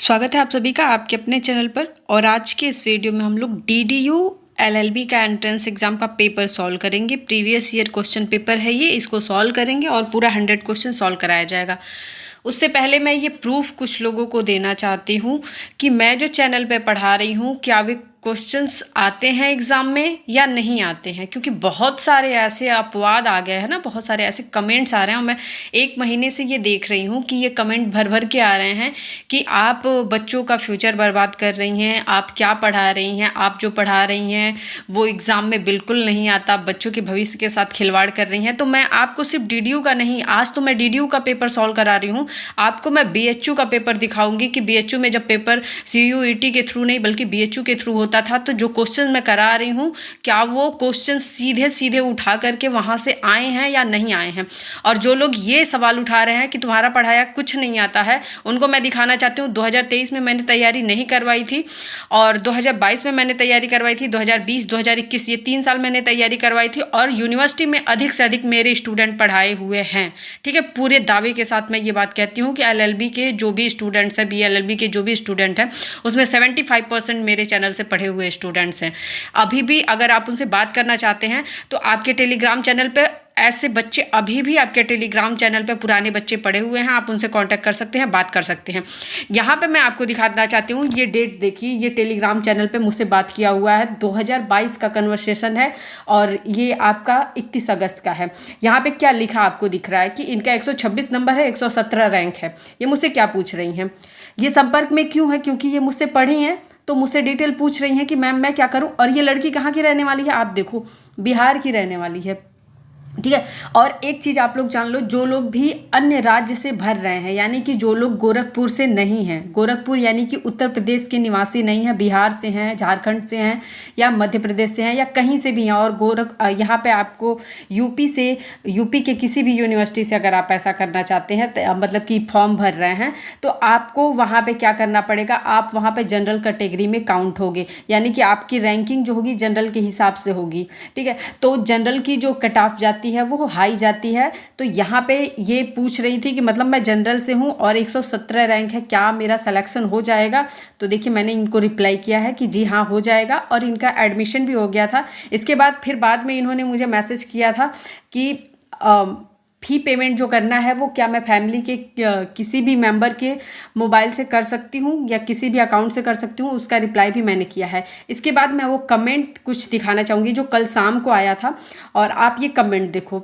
स्वागत है आप सभी का आपके अपने चैनल पर। और आज के इस वीडियो में हम लोग DDU LLB का एंट्रेंस एग्जाम का पेपर सॉल्व करेंगे। प्रीवियस ईयर क्वेश्चन पेपर है ये, इसको सॉल्व करेंगे और पूरा 100 क्वेश्चन सॉल्व कराया जाएगा। उससे पहले मैं ये प्रूफ कुछ लोगों को देना चाहती हूँ कि मैं जो चैनल पे पढ़ा रही हूँ क्या वे क्वेश्चंस आते हैं एग्ज़ाम में या नहीं आते हैं, क्योंकि बहुत सारे ऐसे अपवाद आ गए हैं ना, बहुत सारे ऐसे कमेंट्स आ रहे हैं। और मैं एक महीने से ये देख रही हूँ कि ये कमेंट भर भर के आ रहे हैं कि आप बच्चों का फ्यूचर बर्बाद कर रही हैं, आप क्या पढ़ा रही हैं, आप जो पढ़ा रही हैं वो एग्ज़ाम में बिल्कुल नहीं आता, बच्चों के भविष्य के साथ खिलवाड़ कर रही हैं। तो मैं आपको सिर्फ DDU का नहीं, आज तो मैं DDU का पेपर सॉल्व करा रही हूँ, आपको मैं BHU का पेपर दिखाऊंगी कि BHU में जब पेपर CUET के थ्रू नहीं बल्कि BHU के थ्रू होता था तो जो क्वेश्चन मैं करा रही हूँ क्या वो क्वेश्चन सीधे सीधे उठा करके वहाँ से आए हैं या नहीं आए हैं। और जो लोग ये सवाल उठा रहे हैं कि तुम्हारा पढ़ाया कुछ नहीं आता है, उनको मैं दिखाना चाहती हूँ 2023 में मैंने तैयारी नहीं करवाई थी और 2022 में मैंने तैयारी करवाई थी, 2020 2021 ये 3 साल मैंने तैयारी करवाई थी और यूनिवर्सिटी में अधिक से अधिक मेरे स्टूडेंट पढ़ाए हुए हैं। ठीक है, पूरे दावे के साथ मैं ये बात कहती हूँ कि LLB के जो भी स्टूडेंट्स हैं, BLLB के जो भी स्टूडेंट हैं उसमें 75% मेरे चैनल से पढ़े हुए स्टूडेंट्स हैं। अभी भी अगर आप उनसे बात करना चाहते हैं तो आपके टेलीग्राम चैनल पे ऐसे बच्चे अभी भी आपके टेलीग्राम चैनल पे पुराने बच्चे पढ़े हुए हैं, आप उनसे कांटेक्ट कर सकते हैं, बात कर सकते हैं। यहाँ पे मैं आपको दिखाना चाहती हूँ, ये डेट देखिए, ये टेलीग्राम चैनल पे मुझसे बात किया हुआ है, 2022 का कन्वर्सेशन है और ये आपका 31 अगस्त का है। यहाँ पे क्या लिखा आपको दिख रहा है कि इनका 126 नंबर है, 117 रैंक है। ये मुझसे क्या पूछ रही हैं, ये संपर्क में क्यों है, क्योंकि ये मुझसे पढ़ी हैं तो मुझसे डिटेल पूछ रही हैं कि मैम मैं क्या करूं। और ये लड़की कहाँ की रहने वाली है, आप देखो बिहार की रहने वाली है। ठीक है, और एक चीज़ आप लोग जान लो, जो लोग भी अन्य राज्य से भर रहे हैं, यानी कि जो लोग गोरखपुर से नहीं हैं, गोरखपुर यानी कि उत्तर प्रदेश के निवासी नहीं हैं, बिहार से हैं, झारखंड से हैं या मध्य प्रदेश से हैं या कहीं से भी हैं, और यहाँ पे आपको यूपी के किसी भी यूनिवर्सिटी से अगर आप ऐसा करना चाहते हैं, मतलब कि फॉर्म भर रहे हैं, तो आपको वहाँ पर क्या करना पड़ेगा, आप वहाँ पर जनरल कैटेगरी में काउंट होगे, यानी कि आपकी रैंकिंग जो होगी जनरल के हिसाब से होगी। ठीक है, तो जनरल की जो कट ऑफ जाती है वो हाई जाती है। तो यहाँ पे ये पूछ रही थी कि मतलब मैं जनरल से हूँ और 117 रैंक है, क्या मेरा सिलेक्शन हो जाएगा। तो देखिए मैंने इनको रिप्लाई किया है कि जी हाँ हो जाएगा और इनका एडमिशन भी हो गया था। इसके बाद में इन्होंने मुझे मैसेज किया था कि फी पेमेंट जो करना है वो क्या मैं फैमिली के किसी भी मेंबर के मोबाइल से कर सकती हूँ या किसी भी अकाउंट से कर सकती हूँ, उसका रिप्लाई भी मैंने किया है। इसके बाद मैं वो कमेंट कुछ दिखाना चाहूँगी जो कल शाम को आया था, और आप ये कमेंट देखो।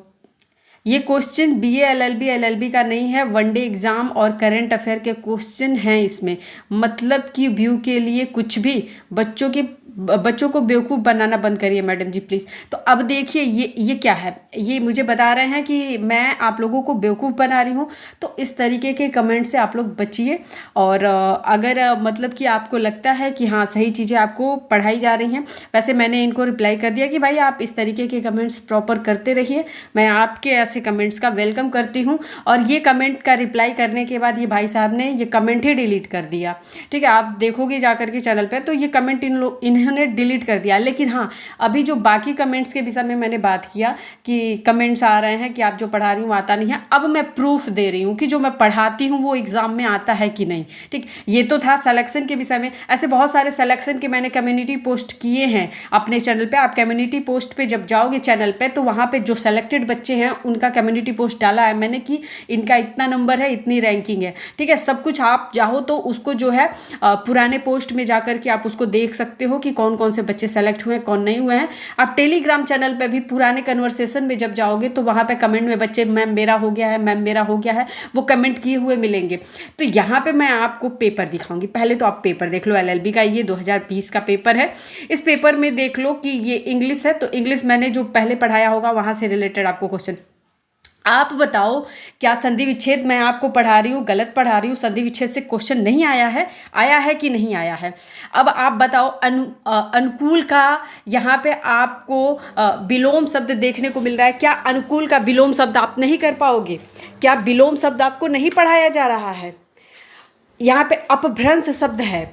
ये क्वेश्चन BA LLB का नहीं है, वनडे एग्ज़ाम और करंट अफेयर के क्वेश्चन हैं इसमें, मतलब कि व्यू के लिए कुछ भी, बच्चों को बेवकूफ़ बनाना बंद करिए मैडम जी प्लीज़। तो अब देखिए ये क्या है, ये मुझे बता रहे हैं कि मैं आप लोगों को बेवकूफ़ बना रही हूँ। तो इस तरीके के कमेंट से आप लोग बचिए। और अगर मतलब कि आपको लगता है कि हाँ सही चीज़ें आपको पढ़ाई जा रही हैं, वैसे मैंने इनको रिप्लाई कर दिया कि भाई आप इस तरीके के कमेंट्स प्रॉपर करते रहिए, मैं आपके ऐसे कमेंट्स का वेलकम करती हूँ। और ये कमेंट का रिप्लाई करने के बाद ये भाई साहब ने ये कमेंट ही डिलीट कर दिया। ठीक है, आप देखोगे जाकर के चैनल पे तो ये कमेंट इन्होंने डिलीट कर दिया। लेकिन हाँ, अभी जो बाकी कमेंट्स के विषय में मैंने बात किया कि कमेंट्स आ रहे हैं कि आप जो पढ़ा रही हूँ आता नहीं है, अब मैं प्रूफ दे रही हूँ कि जो मैं पढ़ाती हूँ वो एग्जाम में आता है कि नहीं। ठीक, ये तो था सिलेक्शन के विषय में। ऐसे बहुत सारे सिलेक्शन के मैंने कम्युनिटी पोस्ट किए हैं अपने चैनल पे। आप कम्युनिटी पोस्ट पे जब जाओगे चैनल पे तो वहाँ पे जो सेलेक्टेड बच्चे हैं उनका कम्युनिटी पोस्ट डाला है मैंने कि इनका इतना नंबर है, इतनी रैंकिंग है। ठीक है, सब कुछ आप चाहो तो उसको जो है पुराने पोस्ट में जाकर के आप उसको देख सकते हो कि कौन कौन से बच्चे सेलेक्ट हुए हैं, कौन नहीं हुए हैं। आप टेलीग्राम चैनल पे भी पुराने कन्वर्सेशन में जब जाओगे तो वहाँ पे कमेंट में बच्चे मैम मेरा हो गया है, मैम मेरा हो गया है, वो कमेंट किए हुए मिलेंगे। तो यहाँ पे मैं आपको पेपर दिखाऊंगी। पहले तो आप पेपर देख लो, LLB का ये 2020 का पेपर है। इस पेपर में देख लो कि ये इंग्लिश है, तो इंग्लिश मैंने जो पहले पढ़ाया होगा वहाँ से रिलेटेड आपको क्वेश्चन। आप बताओ क्या संधि विच्छेद मैं आपको पढ़ा रही हूँ गलत पढ़ा रही हूँ, संधि विच्छेद से क्वेश्चन नहीं आया है कि नहीं आया है। अब आप बताओ अनुकूल का यहाँ पे आपको विलोम शब्द देखने को मिल रहा है, क्या अनुकूल का विलोम शब्द आप नहीं कर पाओगे? क्या विलोम शब्द आपको नहीं पढ़ाया जा रहा है? यहाँ पे अपभ्रंश शब्द है,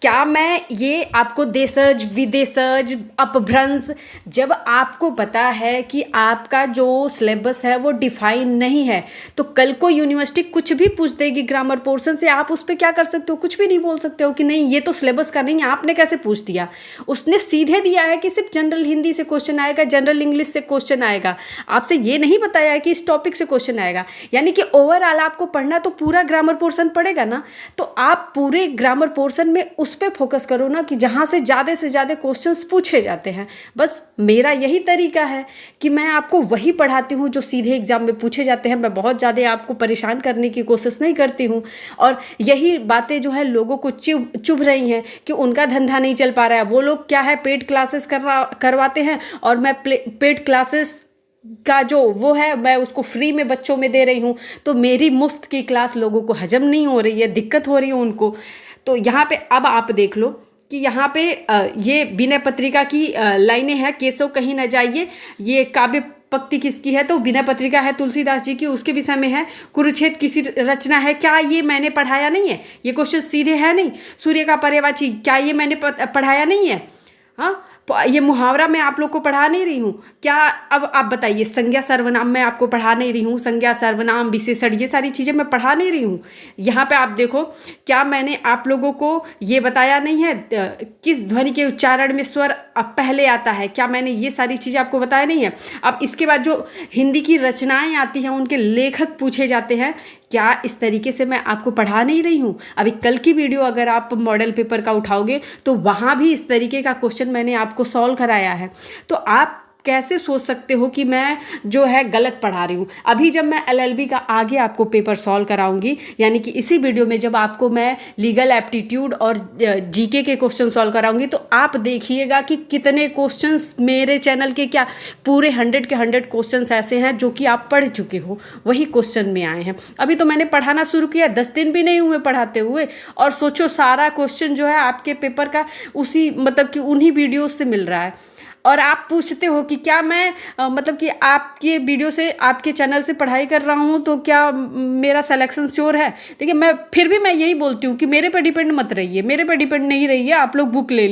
क्या मैं ये आपको देशज विदेशज अपभ्रंश, जब आपको पता है कि आपका जो सिलेबस है वो डिफाइन नहीं है, तो कल को यूनिवर्सिटी कुछ भी पूछ देगी ग्रामर पोर्शन से, आप उस पर क्या कर सकते हो? कुछ भी नहीं बोल सकते हो कि नहीं ये तो सिलेबस का नहीं है, आपने कैसे पूछ दिया। उसने सीधे दिया है कि सिर्फ जनरल हिंदी से क्वेश्चन आएगा, जनरल इंग्लिश से क्वेश्चन आएगा, आपसे ये नहीं बताया है कि इस टॉपिक से क्वेश्चन आएगा। यानी कि ओवरऑल आपको पढ़ना तो पूरा ग्रामर पोर्शन पड़ेगा ना, तो आप पूरे ग्रामर पोर्शन में उस पर फोकस करो ना कि जहाँ से ज़्यादा क्वेश्चंस पूछे जाते हैं। बस मेरा यही तरीका है कि मैं आपको वही पढ़ाती हूँ जो सीधे एग्जाम में पूछे जाते हैं। मैं बहुत ज़्यादा आपको परेशान करने की कोशिश नहीं करती हूँ, और यही बातें जो है लोगों को चुभ रही हैं कि उनका धंधा नहीं चल पा रहा है। वो लोग क्या है, पेड क्लासेस करवाते हैं, और मैं पेड क्लासेस का जो वो है मैं उसको फ्री में बच्चों में दे रही हूँ, तो मेरी मुफ्त की क्लास लोगों को हजम नहीं हो रही है, दिक्कत हो रही है उनको। तो यहाँ पे अब आप देख लो कि यहाँ पे ये विनय पत्रिका की लाइनें हैं, केशव कहीं न जाइए, ये काव्य पक्ति किसकी है, तो विनय पत्रिका है तुलसीदास जी की, उसके विषय में है। कुरुक्षेत्र किसी रचना है, क्या ये मैंने पढ़ाया नहीं है? ये क्वेश्चन सीधे है नहीं। सूर्य का पर्यायवाची, क्या ये मैंने पढ़ाया नहीं है? हाँ, ये मुहावरा मैं आप लोग को पढ़ा नहीं रही हूँ क्या? अब आप बताइए, संज्ञा सर्वनाम मैं आपको पढ़ा नहीं रही हूँ, संज्ञा सर्वनाम विशेषण ये सारी चीज़ें मैं पढ़ा नहीं रही हूँ। यहाँ पे आप देखो, क्या मैंने आप लोगों को ये बताया नहीं है किस ध्वनि के उच्चारण में स्वर अब पहले आता है? क्या मैंने ये सारी चीज़ें आपको बताया नहीं है? अब इसके बाद जो हिंदी की रचनाएं आती हैं उनके लेखक पूछे जाते हैं, क्या इस तरीके से मैं आपको पढ़ा नहीं रही हूँ? अभी कल की वीडियो अगर आप मॉडल पेपर का उठाओगे तो वहाँ भी इस तरीके का क्वेश्चन मैंने आपको सॉल्व कराया है। तो आप कैसे सोच सकते हो कि मैं जो है गलत पढ़ा रही हूँ? अभी जब मैं एलएलबी का आगे आपको पेपर सॉल्व कराऊंगी, यानी कि इसी वीडियो में जब आपको मैं लीगल एप्टीट्यूड और जीके के क्वेश्चन सॉल्व कराऊंगी, तो आप देखिएगा कि कितने क्वेश्चंस मेरे चैनल के क्या पूरे 100 के 100 क्वेश्चंस ऐसे हैं जो कि आप पढ़ चुके हो, वही क्वेश्चन में आए हैं। अभी तो मैंने पढ़ाना शुरू किया, 10 दिन भी नहीं हुए पढ़ाते हुए, और सोचो सारा क्वेश्चन जो है आपके पेपर का उसी मतलब कि उन्हीं वीडियो से मिल रहा है। और आप पूछते हो कि क्या मैं मतलब कि आपके वीडियो से, आपके चैनल से पढ़ाई कर रहा हूँ तो क्या मेरा सिलेक्शन श्योर है? देखिए, मैं फिर भी मैं यही बोलती हूँ कि मेरे पे डिपेंड मत रहिए, मेरे पे डिपेंड नहीं रहिए। आप लोग बुक ले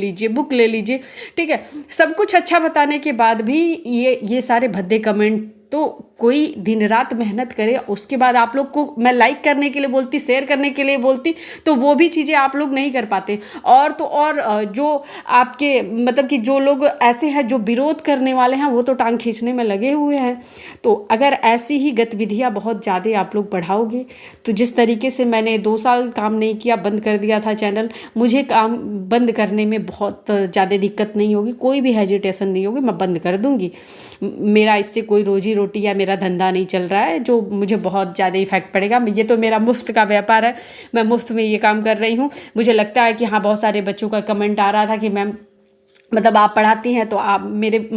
लीजिए, ठीक है। सब कुछ अच्छा बताने के बाद भी ये सारे भद्दे कमेंट, तो कोई दिन रात मेहनत करे, उसके बाद आप लोग को मैं लाइक करने के लिए बोलती, शेयर करने के लिए बोलती, तो वो भी चीज़ें आप लोग नहीं कर पाते। और तो और जो आपके मतलब कि जो लोग ऐसे हैं जो विरोध करने वाले हैं, वो तो टांग खींचने में लगे हुए हैं। तो अगर ऐसी ही गतिविधियाँ बहुत ज़्यादा आप लोग बढ़ाओगे, तो जिस तरीके से मैंने 2 साल काम नहीं किया, बंद कर दिया था चैनल, मुझे काम बंद करने में बहुत ज़्यादा दिक्कत नहीं होगी, कोई भी हेजिटेशन नहीं होगी, मैं बंद कर दूँगी। मेरा इससे कोई रोजी रोटी या मेरा धंधा नहीं चल रहा है जो मुझे बहुत ज़्यादा इफेक्ट पड़ेगा। ये तो मेरा मुफ्त का व्यापार है, मैं मुफ्त में ये काम कर रही हूँ। मुझे लगता है कि हाँ, बहुत सारे बच्चों का कमेंट आ रहा था कि मैम मतलब आप पढ़ाती हैं, तो आप मेरे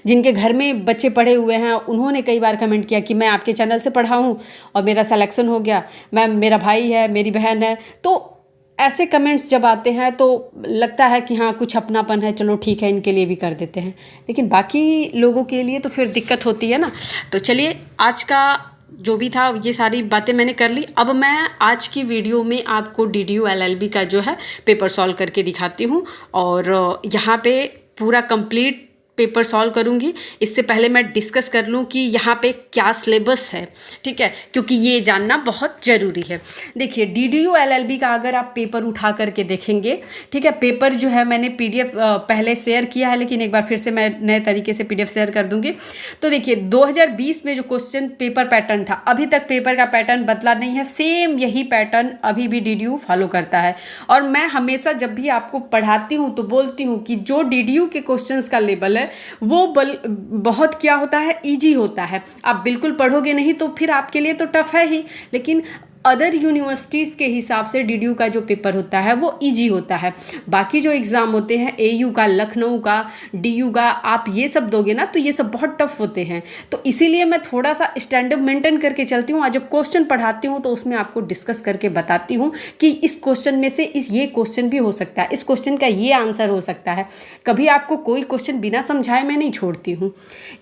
जिनके घर में बच्चे पढ़े हुए हैं उन्होंने कई बार कमेंट किया कि मैं आपके चैनल से पढ़ा हूँ और मेरा सिलेक्शन हो गया, मैम मेरा भाई है, मेरी बहन है। तो ऐसे कमेंट्स जब आते हैं तो लगता है कि हाँ कुछ अपनापन है, चलो ठीक है इनके लिए भी कर देते हैं, लेकिन बाकी लोगों के लिए तो फिर दिक्कत होती है ना। तो चलिए, आज का जो भी था ये सारी बातें मैंने कर ली। अब मैं आज की वीडियो में आपको DDU LLB का जो है पेपर सॉल्व करके दिखाती हूँ, और यहाँ पे पूरा कंप्लीट पेपर सॉल्व करूँगी। इससे पहले मैं डिस्कस कर लूँ कि यहाँ पे क्या सिलेबस है, ठीक है, क्योंकि ये जानना बहुत ज़रूरी है। देखिए, DDU LLB का अगर आप पेपर उठा करके देखेंगे, ठीक है, पेपर जो है मैंने PDF पहले शेयर किया है, लेकिन एक बार फिर से मैं नए तरीके से PDF शेयर कर दूँगी। तो देखिए, 2020 में जो क्वेश्चन पेपर पैटर्न था, अभी तक पेपर का पैटर्न बदला नहीं है, सेम यही पैटर्न अभी भी DDU फॉलो करता है। और मैं हमेशा जब भी आपको पढ़ाती हूँ तो बोलती हूँ कि जो DDU के क्वेश्चन का लेवल है वो बहुत क्या होता है, इजी होता है। आप बिल्कुल पढ़ोगे नहीं तो फिर आपके लिए तो टफ है ही, लेकिन अदर यूनिवर्सिटीज़ के हिसाब से DDU का जो पेपर होता है वो इजी होता है। बाकी जो एग्ज़ाम होते हैं AU का, लखनऊ का, DU का, आप ये सब दोगे ना तो ये सब बहुत टफ होते हैं। तो इसीलिए मैं थोड़ा सा स्टैंडर्ड मेंटेन करके चलती हूँ। आज जब क्वेश्चन पढ़ाती हूँ तो उसमें आपको डिस्कस करके बताती हूँ कि इस क्वेश्चन में से ये क्वेश्चन भी हो सकता है, इस क्वेश्चन का ये आंसर हो सकता है। कभी आपको कोई क्वेश्चन बिना समझाए मैं नहीं छोड़ती हूँ।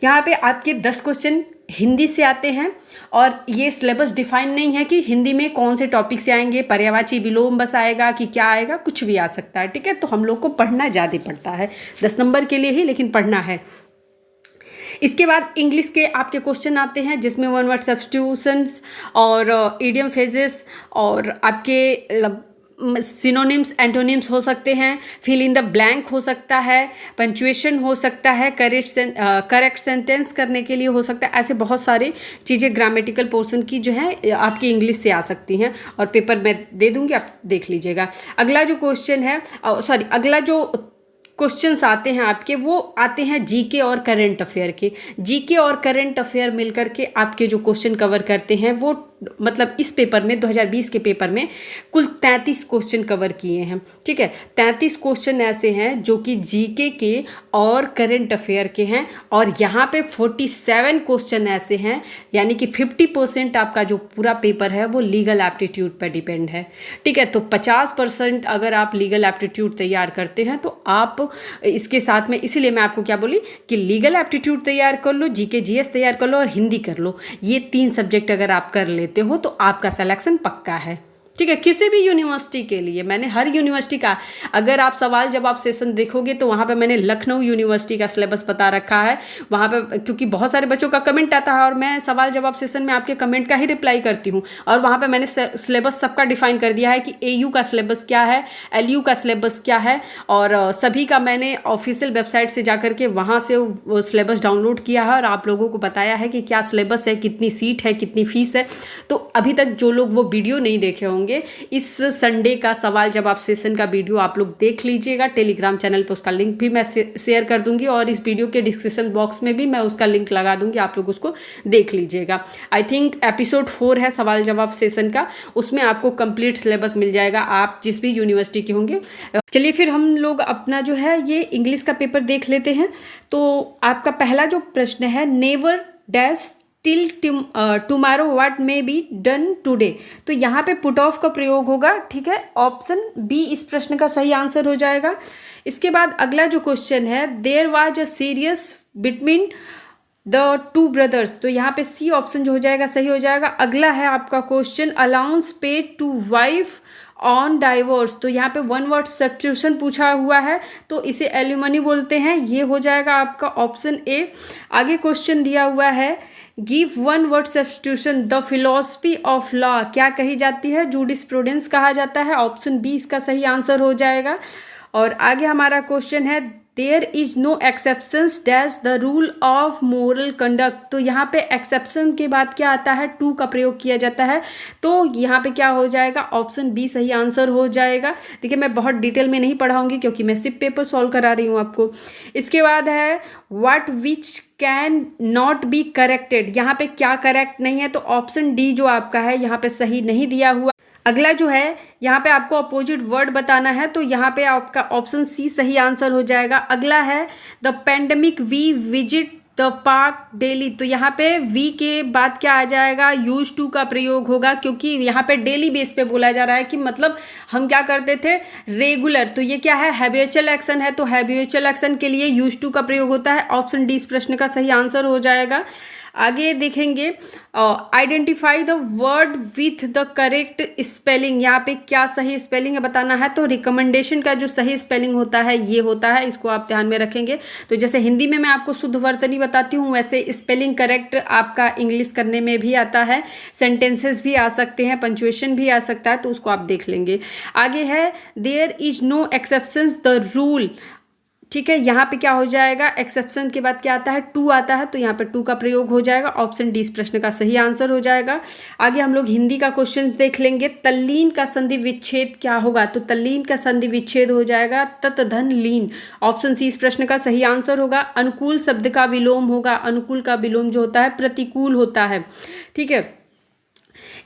यहाँ पर आपके 10 क्वेश्चन हिंदी से आते हैं और ये सिलेबस डिफाइन नहीं है कि हिंदी में कौन से टॉपिक से आएंगे, पर्यायवाची विलोम बस आएगा कि क्या आएगा, कुछ भी आ सकता है। ठीक है, तो हम लोग को पढ़ना ज़्यादा पड़ता है 10 नंबर के लिए ही, लेकिन पढ़ना है। इसके बाद इंग्लिश के आपके क्वेश्चन आते हैं जिसमें वन वर्ड सब्स्टिट्यूशंस और इडियम फ्रेजेस और आपके सिनोनिम्स एंटोनिम्स हो सकते हैं, फिल इन द ब्लैंक हो सकता है, पंचुएशन हो सकता है, करेक्ट सेंटेंस करने के लिए हो सकता है। ऐसे बहुत सारी चीज़ें ग्रामेटिकल पोर्शन की जो है आपकी इंग्लिश से आ सकती हैं और पेपर मैं दे दूंगी, आप देख लीजिएगा। अगला जो क्वेश्चन है अगला जो क्वेश्चंस आते हैं आपके, वो आते हैं जीके और करंट अफेयर के। जीके और करंट अफेयर मिलकर के आपके जो क्वेश्चन कवर करते हैं वो मतलब इस पेपर में 2020 के पेपर में कुल 33 क्वेश्चन कवर किए हैं। ठीक है, 33 क्वेश्चन ऐसे हैं जो कि जीके के और करंट अफेयर के हैं और यहाँ पे 47 क्वेश्चन ऐसे हैं, यानी कि 50% आपका जो पूरा पेपर है वो लीगल एप्टीट्यूड पर डिपेंड है। ठीक है, तो 50% अगर आप लीगल एप्टीट्यूड तैयार करते हैं तो आप इसके साथ में, इसीलिए मैं आपको क्या बोली कि लीगल एप्टीट्यूड तैयार कर लो, जीके जीएस तैयार कर लो और हिंदी कर लो। ये 3 सब्जेक्ट अगर आप कर लेते हो तो आपका सिलेक्शन पक्का है। ठीक है, किसी भी यूनिवर्सिटी के लिए मैंने हर यूनिवर्सिटी का, अगर आप सवाल जवाब सेशन देखोगे तो वहाँ पे मैंने लखनऊ यूनिवर्सिटी का सिलेबस बता रखा है। वहाँ पे क्योंकि बहुत सारे बच्चों का कमेंट आता है और मैं सवाल जवाब सेशन में आपके कमेंट का ही रिप्लाई करती हूँ और वहाँ पे मैंने सिलेबस सबका डिफाइन कर दिया है कि AU का सिलेबस क्या है, LU का सिलेबस क्या है और सभी का मैंने ऑफिशियल वेबसाइट से जा करके वहाँ से वो सिलेबस डाउनलोड किया है और आप लोगों को बताया है कि क्या सिलेबस है, कितनी सीट है, कितनी फीस है। तो अभी तक जो लोग वो वीडियो नहीं देखे होंगे, इस संडे का सवाल जवाब सेशन का वीडियो आप लोग देख लीजिएगा। टेलीग्राम चैनल पे उसका लिंक भी मैं शेयर कर दूंगी और इस वीडियो के डिस्क्रिप्शन बॉक्स में भी मैं उसका लिंक लगा दूंगी, आप लोग उसको देख लीजिएगा। आई थिंक एपिसोड 4 है सवाल जवाब सेशन का, उसमें आपको कंप्लीट सिलेबस मिल जाएगा, आप जिस भी यूनिवर्सिटी के होंगे। चलिए फिर हम लोग अपना जो है ये इंग्लिश का पेपर देख लेते हैं। तो आपका पहला जो प्रश्न है, never dash till tomorrow what may be done today, तो यहाँ पे पुट ऑफ का प्रयोग होगा। ठीक है, ऑप्शन बी इस प्रश्न का सही आंसर हो जाएगा। इसके बाद अगला जो क्वेश्चन है, there was a serious between the 2 brothers, तो यहाँ पे सी ऑप्शन जो हो जाएगा सही हो जाएगा। अगला है आपका question, allowance paid to wife on divorce, तो यहाँ पे 1 वर्ड सब्स्टिट्यूशन पूछा हुआ है तो इसे एल्यूमनी बोलते हैं, ये हो जाएगा आपका ऑप्शन ए। आगे क्वेश्चन दिया हुआ है, give 1 word substitution the philosophy of law, क्या कही जाती है, जूडिस्प्रूडेंस कहा जाता है, ऑप्शन बी इसका सही आंसर हो जाएगा। और आगे हमारा क्वेश्चन है, there is no exceptions dash the rule of moral conduct, तो यहाँ पे एक्सेप्शन के बाद क्या आता है, टू का प्रयोग किया जाता है, तो यहाँ पे क्या हो जाएगा, ऑप्शन बी सही आंसर हो जाएगा। देखिए मैं बहुत डिटेल में नहीं पढ़ाऊंगी क्योंकि मैं सिर्फ पेपर सॉल्व करा रही हूँ आपको। इसके बाद है, what which can not be corrected, यहाँ पे क्या करेक्ट नहीं है, तो ऑप्शन डी जो आपका है यहाँ पे सही नहीं दिया हुआ। अगला जो है, यहाँ पे आपको अपोजिट वर्ड बताना है, तो यहाँ पे आपका ऑप्शन सी सही आंसर हो जाएगा। अगला है, the pandemic we visit the park daily, तो यहाँ पे वी के बाद क्या आ जाएगा, यूज टू का प्रयोग होगा क्योंकि यहाँ पे डेली बेस पे बोला जा रहा है कि मतलब हम क्या करते थे, रेगुलर, तो ये क्या है, हैबिचुअल एक्शन है, तो हैबिचुअल एक्शन के लिए यूज टू का प्रयोग होता है। ऑप्शन डी इस प्रश्न का सही आंसर हो जाएगा। आगे देखेंगे, identify the word with the correct spelling, यहाँ पे क्या सही स्पेलिंग है बताना है, तो रिकमेंडेशन का जो सही स्पेलिंग होता है ये होता है, इसको आप ध्यान में रखेंगे। तो जैसे हिंदी में मैं आपको शुद्ध वर्तनी बताती हूँ, वैसे स्पेलिंग करेक्ट आपका इंग्लिश करने में भी आता है, सेंटेंसेस भी आ सकते हैं, पंचुएशन भी आ सकता है, तो उसको आप देख लेंगे। आगे है, there is no exceptions the rule, ठीक है, यहाँ पे क्या हो जाएगा, एक्सेप्शन के बाद क्या आता है, टू आता है, तो यहाँ पे टू का प्रयोग हो जाएगा। ऑप्शन डी इस प्रश्न का सही आंसर हो जाएगा। आगे हम लोग हिंदी का क्वेश्चन देख लेंगे, तल्लीन का संधि विच्छेद क्या होगा, तो तल्लीन का संधि विच्छेद हो जाएगा तत धन लीन, ऑप्शन सी इस प्रश्न का सही आंसर होगा। अनुकूल शब्द का विलोम होगा, अनुकूल का विलोम जो होता है प्रतिकूल होता है। ठीक है,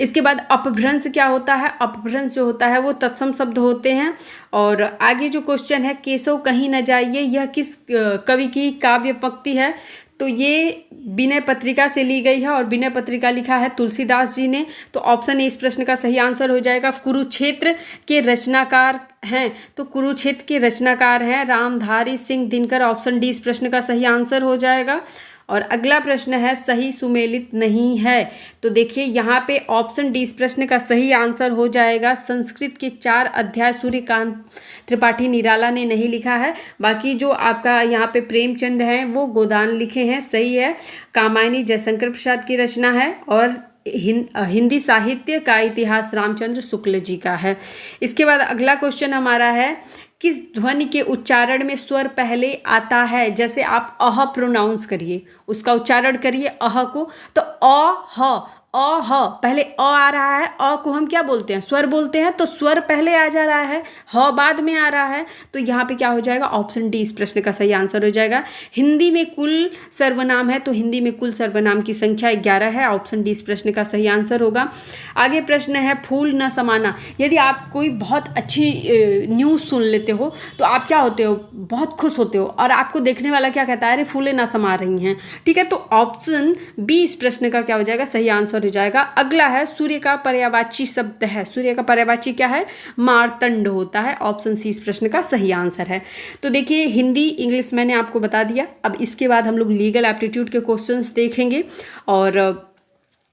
इसके बाद अपभ्रंश क्या होता है, अपभ्रंश जो होता है वो तत्सम शब्द होते हैं। और आगे जो क्वेश्चन है, केशव कहीं न जाइए, यह किस कवि की काव्य पंक्ति है, तो ये विनय पत्रिका से ली गई है और विनय पत्रिका लिखा है तुलसीदास जी ने, तो ऑप्शन ए इस प्रश्न का सही आंसर हो जाएगा। कुरुक्षेत्र के रचनाकार हैं, तो कुरुक्षेत्र के रचनाकार हैं रामधारी सिंह दिनकर, ऑप्शन डी इस प्रश्न का सही आंसर हो जाएगा। और अगला प्रश्न है सही सुमेलित नहीं है। तो देखिए यहाँ पे ऑप्शन डी इस प्रश्न का सही आंसर हो जाएगा। संस्कृत के 4 अध्याय सूर्यकांत त्रिपाठी निराला ने नहीं लिखा है। बाकी जो आपका यहाँ पे प्रेमचंद हैं वो गोदान लिखे हैं, सही है। कामायनी जयशंकर प्रसाद की रचना है और हिंदी साहित्य का इतिहास रामचंद्र शुक्ल जी का है। इसके बाद अगला क्वेश्चन हमारा है किस ध्वनि के उच्चारण में स्वर पहले आता है। जैसे आप अह प्रोनाउंस करिए, उसका उच्चारण करिए अह को, तो पहले अ आ रहा है, अ को हम क्या बोलते हैं, स्वर बोलते हैं, तो स्वर पहले आ जा रहा है, ह बाद में आ रहा है, तो यहाँ पे क्या हो जाएगा, ऑप्शन डी इस प्रश्न का सही आंसर हो जाएगा। हिंदी में कुल सर्वनाम है, तो हिंदी में कुल सर्वनाम की संख्या 11 है, ऑप्शन डी इस प्रश्न का सही आंसर होगा। आगे प्रश्न है फूल न समाना। यदि आप कोई बहुत अच्छी न्यूज़ सुन लेते हो तो आप क्या होते हो, बहुत खुश होते हो, और आपको देखने वाला क्या कहता है, अरे फूलें ना समा रही हैं, ठीक है, तो ऑप्शन बी इस प्रश्न का क्या हो जाएगा, सही आंसर हो जाएगा। अगला है सूर्य का पर्यायवाची शब्द है। सूर्य का पर्यायवाची क्या है, मार्तंड होता है, ऑप्शन सी इस प्रश्न का सही आंसर है। तो देखिए हिंदी इंग्लिश मैंने आपको बता दिया। अब इसके बाद हम लोग लीगल एप्टीट्यूड के क्वेश्चंस देखेंगे और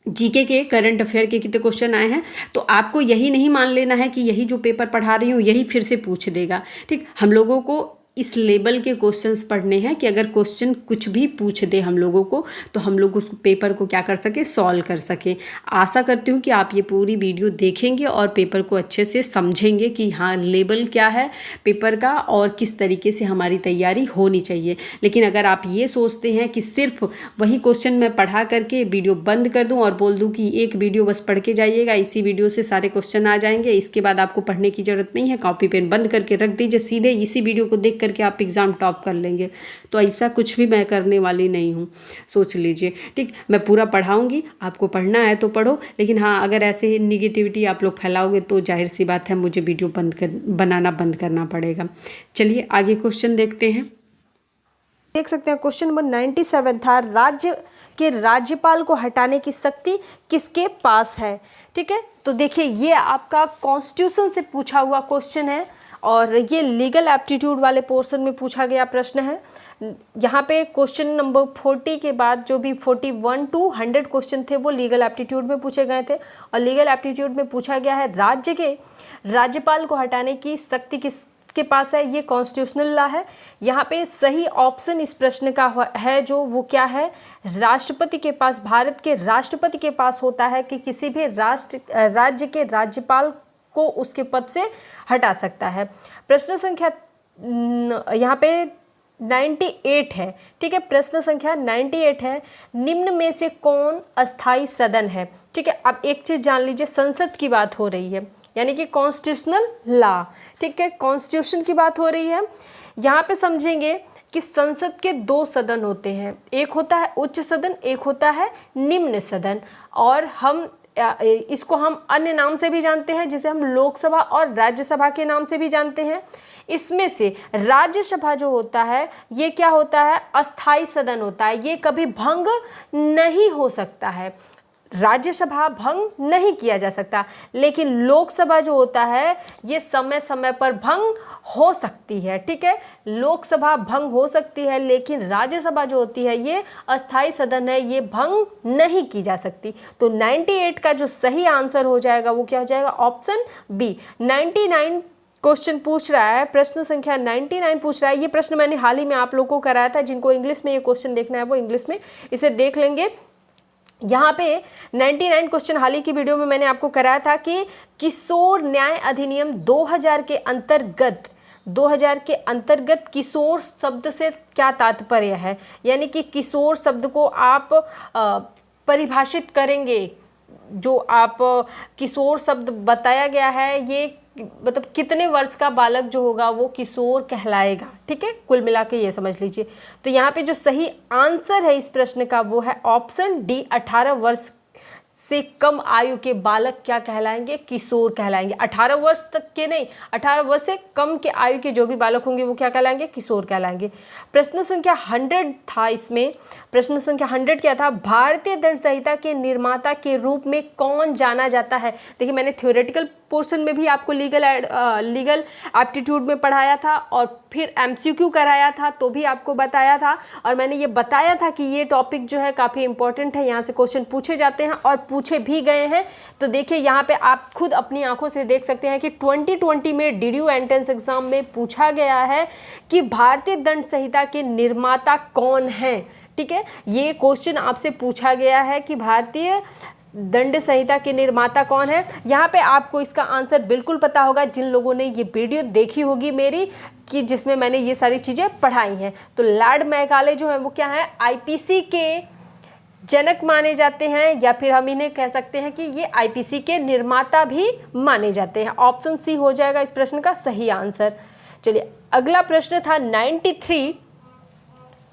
जीके के करंट अफेयर के कितने क्वेश्चन आए हैं। तो आपको यही नहीं मान लेना है कि यही जो पेपर पढ़ा रही हूँ यही फिर से पूछ देगा, ठीक। हम लोगों को इस लेवल के क्वेश्चंस पढ़ने हैं कि अगर क्वेश्चन कुछ भी पूछ दे हम लोगों को तो हम लोग उस पेपर को क्या कर सके, सॉल्व कर सके। आशा करती हूँ कि आप ये पूरी वीडियो देखेंगे और पेपर को अच्छे से समझेंगे कि हाँ लेवल क्या है पेपर का और किस तरीके से हमारी तैयारी होनी चाहिए। लेकिन अगर आप ये सोचते हैं कि सिर्फ वही क्वेश्चन मैं पढ़ा करके वीडियो बंद कर दूँ और बोल दूँ कि एक वीडियो बस पढ़ के जाइएगा, इसी वीडियो से सारे क्वेश्चन आ जाएंगे, इसके बाद आपको पढ़ने की ज़रूरत नहीं है, कॉपी पेन बंद करके रख दीजिए, सीधे इसी वीडियो को देख करके आप एग्ज़ाम टॉप कर लेंगे, तो ऐसा कुछ भी मैं करने वाली नहीं हूँ, सोच लीजिए, ठीक। मैं पूरा पढ़ाऊँगी, आपको पढ़ना है तो पढ़ो, लेकिन हाँ अगर ऐसे निगेटिविटी आप लोग फैलाओगे तो जाहिर सी बात है मुझे वीडियो बनाना बंद करना पड़ेगा। चलिए आगे क्वेश्चन देखते हैं। देख सकते हैं क्वेश्चन नंबर 97 था, राज्य के राज्यपाल को हटाने की शक्ति किसके पास है, ठीक है। तो देखिए ये आपका कॉन्स्टिट्यूशन से पूछा हुआ क्वेश्चन है और ये लीगल एप्टीट्यूड वाले पोर्शन में पूछा गया प्रश्न है। यहाँ पे क्वेश्चन नंबर 40 के बाद जो भी 41 to 100 क्वेश्चन थे वो लीगल एप्टीट्यूड में पूछे गए थे और लीगल एप्टीट्यूड में पूछा गया है राज्य के राज्यपाल को हटाने की शक्ति किसके पास है, ये कॉन्स्टिट्यूशनल लॉ है। यहाँ पे सही ऑप्शन इस प्रश्न का है जो वो क्या है, राष्ट्रपति के पास, भारत के राष्ट्रपति के पास होता है कि किसी भी राज्य के राज्यपाल को उसके पद से हटा सकता है। प्रश्न संख्या यहाँ पे 98 है, ठीक है, प्रश्न संख्या 98 है, निम्न में से कौन अस्थाई सदन है, ठीक है। अब एक चीज़ जान लीजिए, संसद की बात हो रही है यानी कि कॉन्स्टिट्यूशनल लॉ, ठीक है, कॉन्स्टिट्यूशन की बात हो रही है। यहाँ पे समझेंगे कि संसद के 2 सदन होते हैं, एक होता है उच्च सदन, एक होता है निम्न सदन, और हम इसको हम अन्य नाम से भी जानते हैं जिसे हम लोकसभा और राज्यसभा के नाम से भी जानते हैं। इसमें से राज्यसभा जो होता है ये क्या होता है, अस्थाई सदन होता है, ये कभी भंग नहीं हो सकता है, राज्यसभा भंग नहीं किया जा सकता। लेकिन लोकसभा जो होता है ये समय समय पर भंग हो सकती है, ठीक है, लोकसभा भंग हो सकती है, लेकिन राज्यसभा जो होती है ये अस्थाई सदन है, ये भंग नहीं की जा सकती। तो 98 का जो सही आंसर हो जाएगा वो क्या हो जाएगा, ऑप्शन बी। 99 क्वेश्चन पूछ रहा है, प्रश्न संख्या 99 पूछ रहा है। ये प्रश्न मैंने हाल ही में आप लोगों को कराया था, जिनको इंग्लिश में ये क्वेश्चन देखना है वो इंग्लिश में इसे देख लेंगे। यहाँ पे 99 क्वेश्चन हाल ही की वीडियो में मैंने आपको कराया था कि किशोर न्याय अधिनियम 2000 के अंतर्गत किशोर शब्द से क्या तात्पर्य है, यानी कि किशोर शब्द को आप परिभाषित करेंगे, जो आप किशोर शब्द बताया गया है ये मतलब कितने वर्ष का बालक जो होगा वो किशोर कहलाएगा, ठीक है, कुल मिला के ये समझ लीजिए। तो यहाँ पे जो सही आंसर है इस प्रश्न का वो है ऑप्शन डी, 18 वर्ष से कम आयु के बालक क्या कहलाएंगे? किशोर कहलाएंगे। 18 वर्ष तक के नहीं, 18 वर्ष से कम के आयु के जो भी बालक होंगे वो क्या कहलाएंगे? किशोर कहलाएंगे। प्रश्न संख्या 100 था इसमें। प्रश्न संख्या 100 क्या था? भारतीय दंड संहिता के निर्माता के रूप में कौन जाना जाता है? देखिए, मैंने थ्योरेटिकल पोर्शन में भी आपको लीगल एप्टीट्यूड में पढ़ाया था और फिर MCQ कराया था तो भी आपको बताया था, और मैंने ये बताया था कि ये टॉपिक जो है काफ़ी इंपॉर्टेंट है, यहाँ से क्वेश्चन पूछे जाते हैं और पूछे भी गए हैं। तो देखिए, यहाँ पे आप खुद अपनी आंखों से देख सकते हैं कि 2020 में DDU एंट्रेंस एग्जाम में पूछा गया है कि भारतीय दंड संहिता के निर्माता कौन है। ठीक है, ये क्वेश्चन आपसे पूछा गया है कि भारतीय दंड संहिता के निर्माता कौन है। यहाँ पे आपको इसका आंसर बिल्कुल पता होगा जिन लोगों ने ये वीडियो देखी होगी मेरी, कि जिसमें मैंने ये सारी चीज़ें पढ़ाई हैं। तो लॉर्ड मैकाले जो है वो क्या है? IPC के जनक माने जाते हैं, या फिर हम इन्हें कह सकते हैं कि ये IPC के निर्माता भी माने जाते हैं। ऑप्शन C हो जाएगा इस प्रश्न का सही आंसर। चलिए, अगला प्रश्न था 93,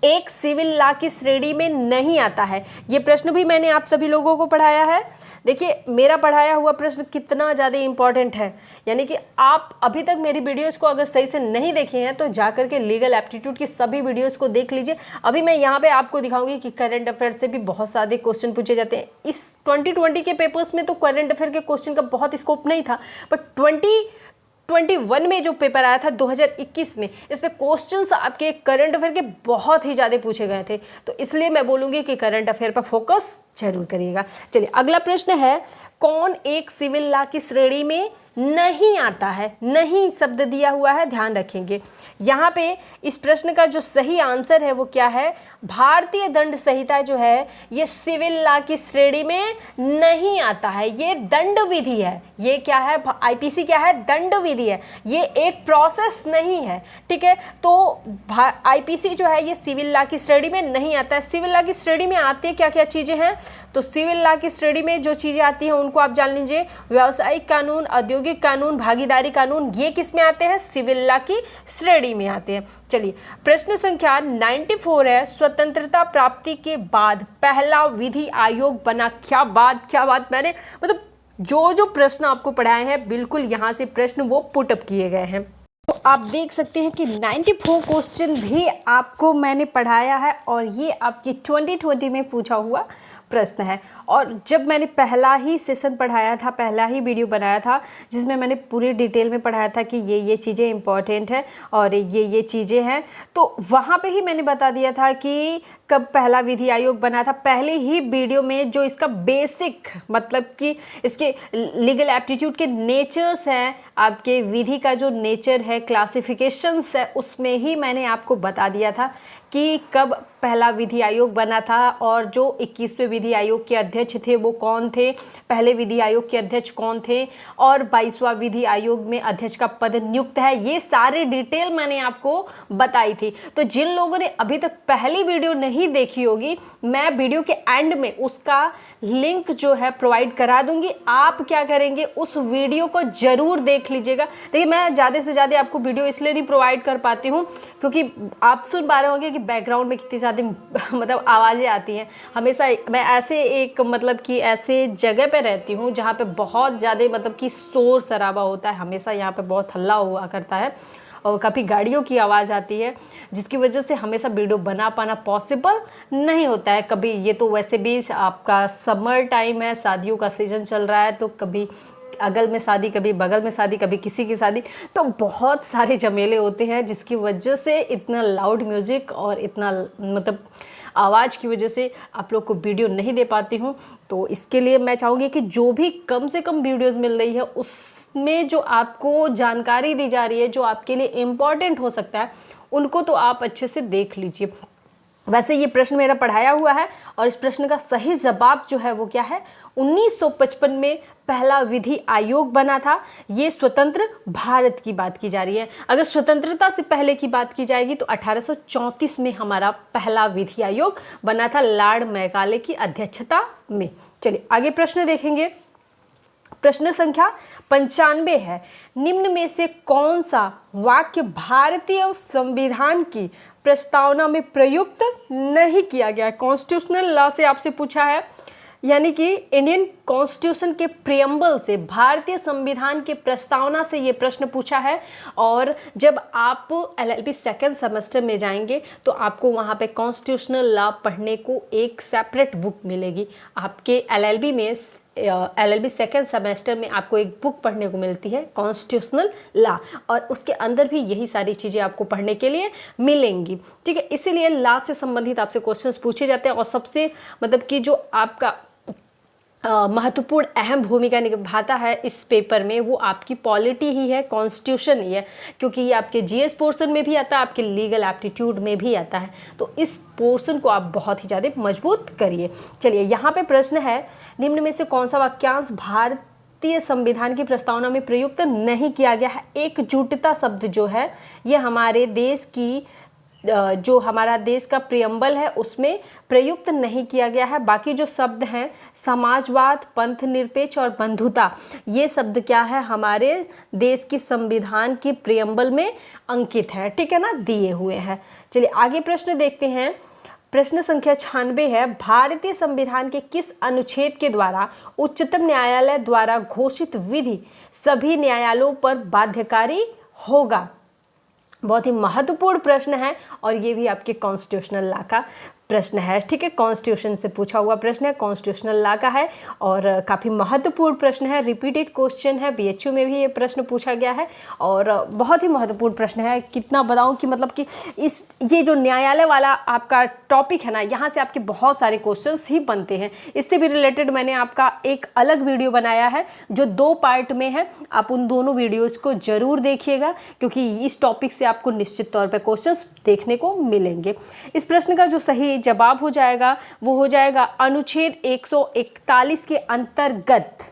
एक सिविल लॉ की श्रेणी में नहीं आता है। ये प्रश्न भी मैंने आप सभी लोगों को पढ़ाया है। देखिए, मेरा पढ़ाया हुआ प्रश्न कितना ज़्यादा इम्पॉर्टेंट है, यानी कि आप अभी तक मेरी वीडियोस को अगर सही से नहीं देखे हैं तो जाकर के लीगल एप्टीट्यूड की सभी वीडियोस को देख लीजिए। अभी मैं यहाँ पे आपको दिखाऊंगी कि करंट अफेयर से भी बहुत सारे क्वेश्चन पूछे जाते हैं। इस 2020 के पेपर्स में तो करंट अफेयर के क्वेश्चन का बहुत स्कोप नहीं था, बट 2021 में जो पेपर आया था 2021 में, इसमें क्वेश्चंस आपके करंट अफेयर के बहुत ही ज़्यादा पूछे गए थे। तो इसलिए मैं बोलूँगी कि करंट अफेयर पर फोकस जरूर करिएगा। चलिए, अगला प्रश्न है, कौन एक सिविल लॉ की श्रेणी में नहीं आता है? नहीं शब्द दिया हुआ है, ध्यान रखेंगे। यहाँ पे इस प्रश्न का जो सही आंसर है वो क्या है? भारतीय दंड संहिता जो है ये सिविल लॉ की श्रेणी में नहीं आता है। ये दंड विधि है। ये क्या है? IPC क्या है? दंड विधि है। ये एक प्रोसेस नहीं है। ठीक है, तो IPC जो है ये सिविल लॉ की श्रेणी में नहीं आता है। सिविल लॉ की श्रेणी में आती है क्या क्या चीज़ें हैं? तो सिविल लॉ की श्रेणी में जो चीज़ें आती हैं उनको आप जान लीजिए। व्यावसायिक कानून, औद्योगिक कानून, भागीदारी कानून, ये किस में आते हैं? सिविल लॉ की श्रेणी में आते हैं। चलिए, प्रश्न संख्या 94 है, स्वतंत्रता प्राप्ति के बाद पहला विधि आयोग बना। क्या बात मैंने मतलब जो प्रश्न आपको पढ़ाए हैं बिल्कुल यहाँ से प्रश्न वो पुटअप किए गए हैं। तो आप देख सकते हैं कि 94 क्वेश्चन भी आपको मैंने पढ़ाया है और ये आपके 2020 में पूछा हुआ प्रश्न है। और जब मैंने पहला ही सेशन पढ़ाया था, पहला ही वीडियो बनाया था जिसमें मैंने पूरी डिटेल में पढ़ाया था कि ये चीज़ें इंपॉर्टेंट है और ये चीज़ें हैं, तो वहाँ पे ही मैंने बता दिया था कि कब पहला विधि आयोग बना था। पहले ही वीडियो में जो इसका बेसिक मतलब कि इसके लीगल एप्टीट्यूड के नेचर्स हैं, आपके विधि का जो नेचर है, क्लासिफिकेशंस है, उसमें ही मैंने आपको बता दिया था कि कब पहला विधि आयोग बना था और जो 21वें विधि आयोग के अध्यक्ष थे वो कौन थे, पहले विधि आयोग के अध्यक्ष कौन थे और 22वां विधि आयोग में अध्यक्ष का पद नियुक्त है। ये सारे डिटेल मैंने आपको बताई थी। तो जिन लोगों ने अभी तक पहली वीडियो नहीं देखी होगी, मैं वीडियो के एंड में उसका लिंक जो है प्रोवाइड करा दूंगी। आप क्या करेंगे, उस वीडियो को ज़रूर देख लीजिएगा। देखिए, मैं ज़्यादा से ज़्यादा आपको वीडियो इसलिए नहीं प्रोवाइड कर पाती हूँ क्योंकि आप सुन पा रहे होंगे कि बैकग्राउंड में कितनी ज़्यादा मतलब आवाज़ें आती हैं। हमेशा मैं ऐसे एक मतलब कि ऐसे जगह पे रहती हूँ जहाँ पे बहुत ज़्यादा मतलब कि शोर शराबा होता है। हमेशा यहाँ पे बहुत हल्ला हुआ करता है और काफ़ी गाड़ियों की आवाज़ आती है, जिसकी वजह से हमेशा वीडियो बना पाना पॉसिबल नहीं होता है। कभी ये तो वैसे भी आपका समर टाइम है, शादियों का सीज़न चल रहा है, तो कभी अगल में शादी, कभी बगल में शादी, कभी किसी की शादी, तो बहुत सारे झमेले होते हैं, जिसकी वजह से इतना लाउड म्यूज़िक और इतना मतलब आवाज़ की वजह से आप लोग को वीडियो नहीं दे पाती हूँ। तो इसके लिए मैं चाहूँगी कि जो भी कम से कम वीडियोज़ मिल रही है उसमें जो आपको जानकारी दी जा रही है, जो आपके लिए इम्पॉर्टेंट हो सकता है, उनको तो आप अच्छे से देख लीजिए। वैसे ये प्रश्न मेरा पढ़ाया हुआ है और इस प्रश्न का सही जवाब जो है वो क्या है? 1955 में पहला विधि आयोग बना था। ये स्वतंत्र भारत की बात की जा रही है। अगर स्वतंत्रता से पहले की बात की जाएगी तो 1834 में हमारा पहला विधि आयोग बना था, लॉर्ड मैकाले की अध्यक्षता में। चलिए आगे प्रश्न देखेंगे। प्रश्न संख्या 95 है, निम्न में से कौन सा वाक्य भारतीय संविधान की प्रस्तावना में प्रयुक्त नहीं किया गया है? कॉन्स्टिट्यूशनल लॉ से आपसे पूछा है यानी कि इंडियन कॉन्स्टिट्यूशन के प्रियम्बल से, भारतीय संविधान के प्रस्तावना से ये प्रश्न पूछा है। और जब आप LLB सेकेंड सेमेस्टर में जाएंगे तो आपको वहाँ पे कॉन्स्टिट्यूशनल लॉ पढ़ने को एक सेपरेट बुक मिलेगी। आपके LLB में LLB सेकेंड सेमेस्टर में आपको एक बुक पढ़ने को मिलती है कॉन्स्टिट्यूशनल लॉ, और उसके अंदर भी यही सारी चीज़ें आपको पढ़ने के लिए मिलेंगी। ठीक है, इसीलिए लॉ से संबंधित आपसे क्वेश्चंस पूछे जाते हैं। और सबसे मतलब कि जो आपका महत्वपूर्ण अहम भूमिका निभाता है इस पेपर में, वो आपकी पॉलिटी ही है, कॉन्स्टिट्यूशन ही है, क्योंकि ये आपके GS पोर्शन में भी आता है, आपके लीगल एप्टीट्यूड में भी आता है। तो इस पोर्शन को आप बहुत ही ज़्यादा मजबूत करिए। चलिए, यहाँ पे प्रश्न है, निम्न में से कौन सा वाक्यांश भारतीय संविधान की प्रस्तावना में प्रयुक्त नहीं किया गया है? एकजुटता शब्द जो है ये हमारे देश की जो हमारा देश का प्रियम्बल है उसमें प्रयुक्त नहीं किया गया है। बाकी जो शब्द हैं, समाजवाद, पंथ निरपेक्ष और बंधुता, ये शब्द क्या है, हमारे देश की संविधान की प्रियम्बल में अंकित है। ठीक है ना, दिए हुए हैं। चलिए आगे प्रश्न देखते हैं। प्रश्न संख्या 96 है, भारतीय संविधान के किस अनुच्छेद के द्वारा उच्चतम न्यायालय द्वारा घोषित विधि सभी न्यायालयों पर बाध्यकारी होगा? बहुत ही महत्वपूर्ण प्रश्न है और ये भी आपके कॉन्स्टिट्यूशनल लॉ का प्रश्न है। ठीक है, कॉन्स्टिट्यूशन से पूछा हुआ प्रश्न है, कॉन्स्टिट्यूशनल लॉ का है और काफ़ी महत्वपूर्ण प्रश्न है। रिपीटेड क्वेश्चन है, BHU में भी ये प्रश्न पूछा गया है और बहुत ही महत्वपूर्ण प्रश्न है। कितना बताऊं कि मतलब कि ये जो न्यायालय वाला आपका टॉपिक है ना, यहाँ से आपके बहुत सारे क्वेश्चंस ही बनते हैं। इससे भी रिलेटेड मैंने आपका एक अलग वीडियो बनाया है जो 2 पार्ट में है। आप उन दोनों वीडियोज़ को ज़रूर देखिएगा क्योंकि इस टॉपिक से आपको निश्चित तौर पर क्वेश्चंस देखने को मिलेंगे। इस प्रश्न का जो सही जवाब हो जाएगा वो हो जाएगा अनुच्छेद 141 के अंतर्गत।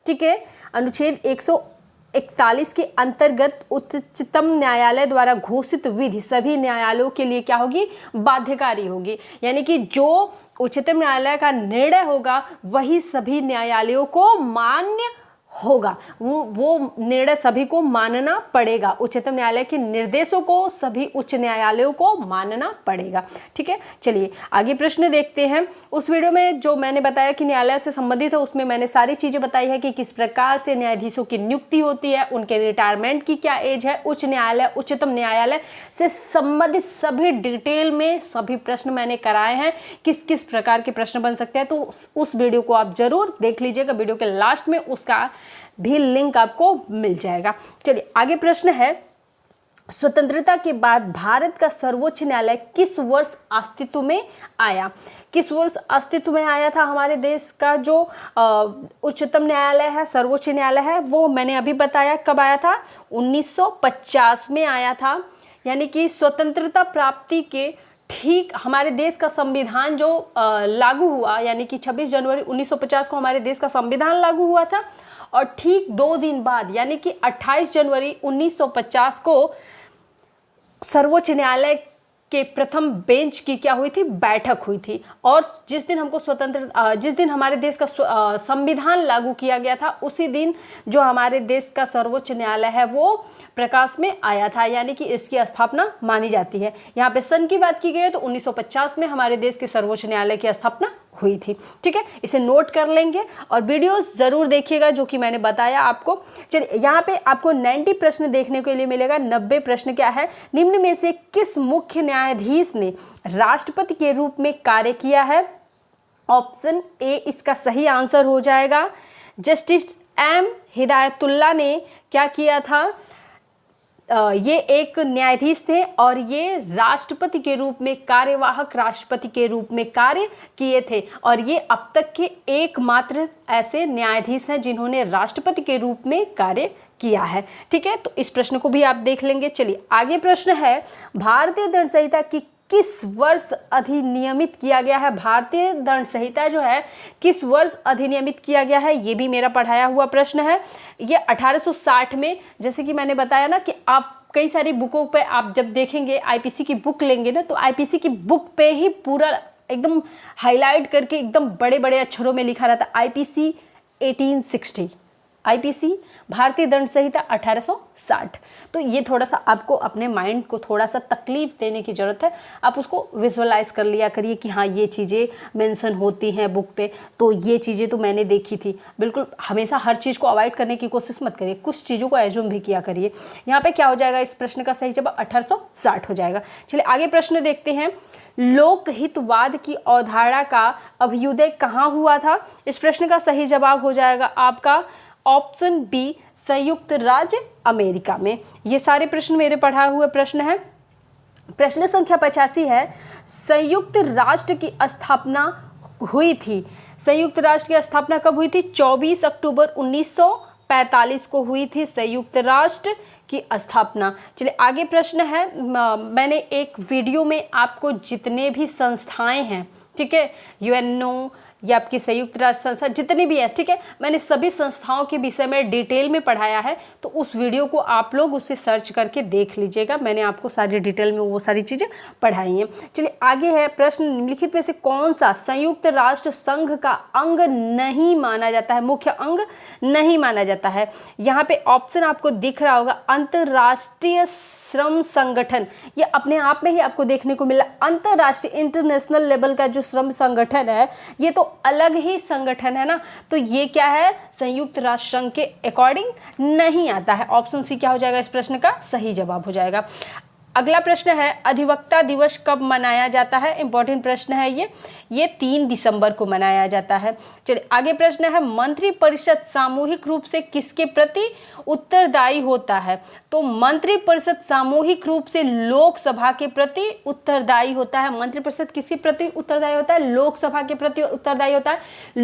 ठीक है, अनुच्छेद 141 के अंतर्गत उच्चतम न्यायालय द्वारा घोषित विधि सभी न्यायालयों के लिए क्या होगी, बाध्यकारी होगी। यानी कि जो उच्चतम न्यायालय का निर्णय होगा वही सभी न्यायालयों को मान्य होगा, वो निर्णय सभी को मानना पड़ेगा। उच्चतम न्यायालय के निर्देशों को सभी उच्च न्यायालयों को मानना पड़ेगा। ठीक है, चलिए आगे प्रश्न देखते हैं। उस वीडियो में जो मैंने बताया कि न्यायालय से संबंधित है उसमें मैंने सारी चीज़ें बताई है कि किस प्रकार से न्यायाधीशों की नियुक्ति होती है, उनके रिटायरमेंट की क्या एज है, उच्च न्यायालय उच्चतम न्यायालय से संबंधित सभी डिटेल में सभी प्रश्न मैंने कराए हैं, किस किस प्रकार के प्रश्न बन सकते हैं। तो उस वीडियो को आप जरूर देख लीजिएगा, वीडियो के लास्ट में उसका भी लिंक आपको मिल जाएगा। चलिए आगे प्रश्न है, स्वतंत्रता के बाद भारत का सर्वोच्च न्यायालय किस वर्ष अस्तित्व में आया? किस वर्ष अस्तित्व में आया था हमारे देश का जो उच्चतम न्यायालय है, सर्वोच्च न्यायालय है, वो मैंने अभी बताया कब आया था, 1950 में आया था। यानी कि स्वतंत्रता प्राप्ति के ठीक हमारे देश का संविधान जो लागू हुआ, यानी कि 26 जनवरी 1950 को हमारे देश का संविधान लागू हुआ था और ठीक 2 दिन बाद यानी कि 28 जनवरी 1950 को सर्वोच्च न्यायालय के प्रथम बेंच की क्या हुई थी, बैठक हुई थी। और जिस दिन हमारे देश का संविधान लागू किया गया था उसी दिन जो हमारे देश का सर्वोच्च न्यायालय है वो प्रकाश में आया था, यानी कि इसकी स्थापना मानी जाती है। यहाँ पे सन की बात की गई है तो 1950 में हमारे देश के सर्वोच्च न्यायालय की स्थापना हुई थी। ठीक है, इसे नोट कर लेंगे और वीडियोस जरूर देखिएगा जो कि मैंने बताया आपको। चलिए यहाँ पे आपको 90 प्रश्न देखने के लिए मिलेगा। 90 प्रश्न क्या है, निम्न में से किस मुख्य न्यायाधीश ने राष्ट्रपति के रूप में कार्य किया है? ऑप्शन ए इसका सही आंसर हो जाएगा। जस्टिस M हिदायतुल्लाह ने क्या किया था, ये एक न्यायाधीश थे और ये राष्ट्रपति के रूप में, कार्यवाहक राष्ट्रपति के रूप में कार्य किए थे और ये अब तक के एकमात्र ऐसे न्यायाधीश हैं जिन्होंने राष्ट्रपति के रूप में कार्य किया है। ठीक है, तो इस प्रश्न को भी आप देख लेंगे। चलिए आगे प्रश्न है, भारतीय दंड संहिता की किस वर्ष अधिनियमित किया गया है? भारतीय दंड संहिता जो है किस वर्ष अधिनियमित किया गया है, ये भी मेरा पढ़ाया हुआ प्रश्न है। ये 1860 में, जैसे कि मैंने बताया ना कि आप कई सारी बुकों पे आप जब देखेंगे, IPC की बुक लेंगे ना तो IPC की बुक पे ही पूरा एकदम हाईलाइट करके एकदम बड़े बड़े अक्षरों में लिखा रहता है IPC 1860। आईपीसी, भारतीय दंड संहिता 1860। तो ये थोड़ा सा आपको अपने माइंड को थोड़ा सा तकलीफ देने की ज़रूरत है, आप उसको विजुअलाइज कर लिया करिए कि हाँ ये चीज़ें मेंशन होती हैं बुक पे, तो ये चीज़ें तो मैंने देखी थी। बिल्कुल हमेशा हर चीज़ को अवॉइड करने की कोशिश मत करिए, कुछ चीज़ों को एज्यूम भी किया करिए। यहाँ पे क्या हो जाएगा, इस प्रश्न का सही जवाब 1860 हो जाएगा। चलिए आगे प्रश्न देखते हैं। लोकहितवाद की अवधारणा का अभ्युदय कहाँ हुआ था? इस प्रश्न का सही जवाब हो जाएगा आपका ऑप्शन बी, संयुक्त राज्य अमेरिका में। ये सारे प्रश्न मेरे पढ़ा हुए प्रश्न हैं। प्रश्न संख्या 85 है, संयुक्त राष्ट्र की स्थापना हुई थी। संयुक्त राष्ट्र की स्थापना कब हुई थी? 24 अक्टूबर 1945 को हुई थी संयुक्त राष्ट्र की स्थापना। चलिए आगे प्रश्न है, मैंने एक वीडियो में आपको जितने भी संस्थाएं हैं, ठीक है, यूएनओ या आपकी संयुक्त राष्ट्र संस्था जितनी भी है, ठीक है, मैंने सभी संस्थाओं के विषय में डिटेल में पढ़ाया है, तो उस वीडियो को आप लोग उससे सर्च करके देख लीजिएगा। मैंने आपको सारी डिटेल में वो सारी चीज़ें पढ़ाई हैं। चलिए आगे है प्रश्न, निम्नलिखित में से कौन सा संयुक्त राष्ट्र संघ का अंग नहीं माना जाता है, मुख्य अंग नहीं माना जाता है? यहाँ पे ऑप्शन आपको दिख रहा होगा, अंतर्राष्ट्रीय श्रम संगठन। ये अपने आप में ही आपको देखने को मिला, अंतर्राष्ट्रीय इंटरनेशनल लेवल का जो श्रम संगठन है ये तो अलग ही संगठन है ना, तो ये क्या है, संयुक्त राष्ट्र संघ के अकॉर्डिंग नहीं आता है। ऑप्शन सी क्या हो जाएगा, इस प्रश्न का सही जवाब हो जाएगा। अगला प्रश्न है, अधिवक्ता दिवस कब मनाया जाता है? इंपॉर्टेंट प्रश्न है ये 3 दिसंबर को मनाया जाता है। चलिए आगे प्रश्न है, मंत्रिपरिषद सामूहिक रूप से किसके प्रति उत्तरदायी होता है? तो मंत्रिपरिषद सामूहिक रूप से लोकसभा के प्रति उत्तरदायी होता है। मंत्रिपरिषद किसके प्रति उत्तरदायी होता है? लोकसभा के प्रति उत्तरदायी होता है।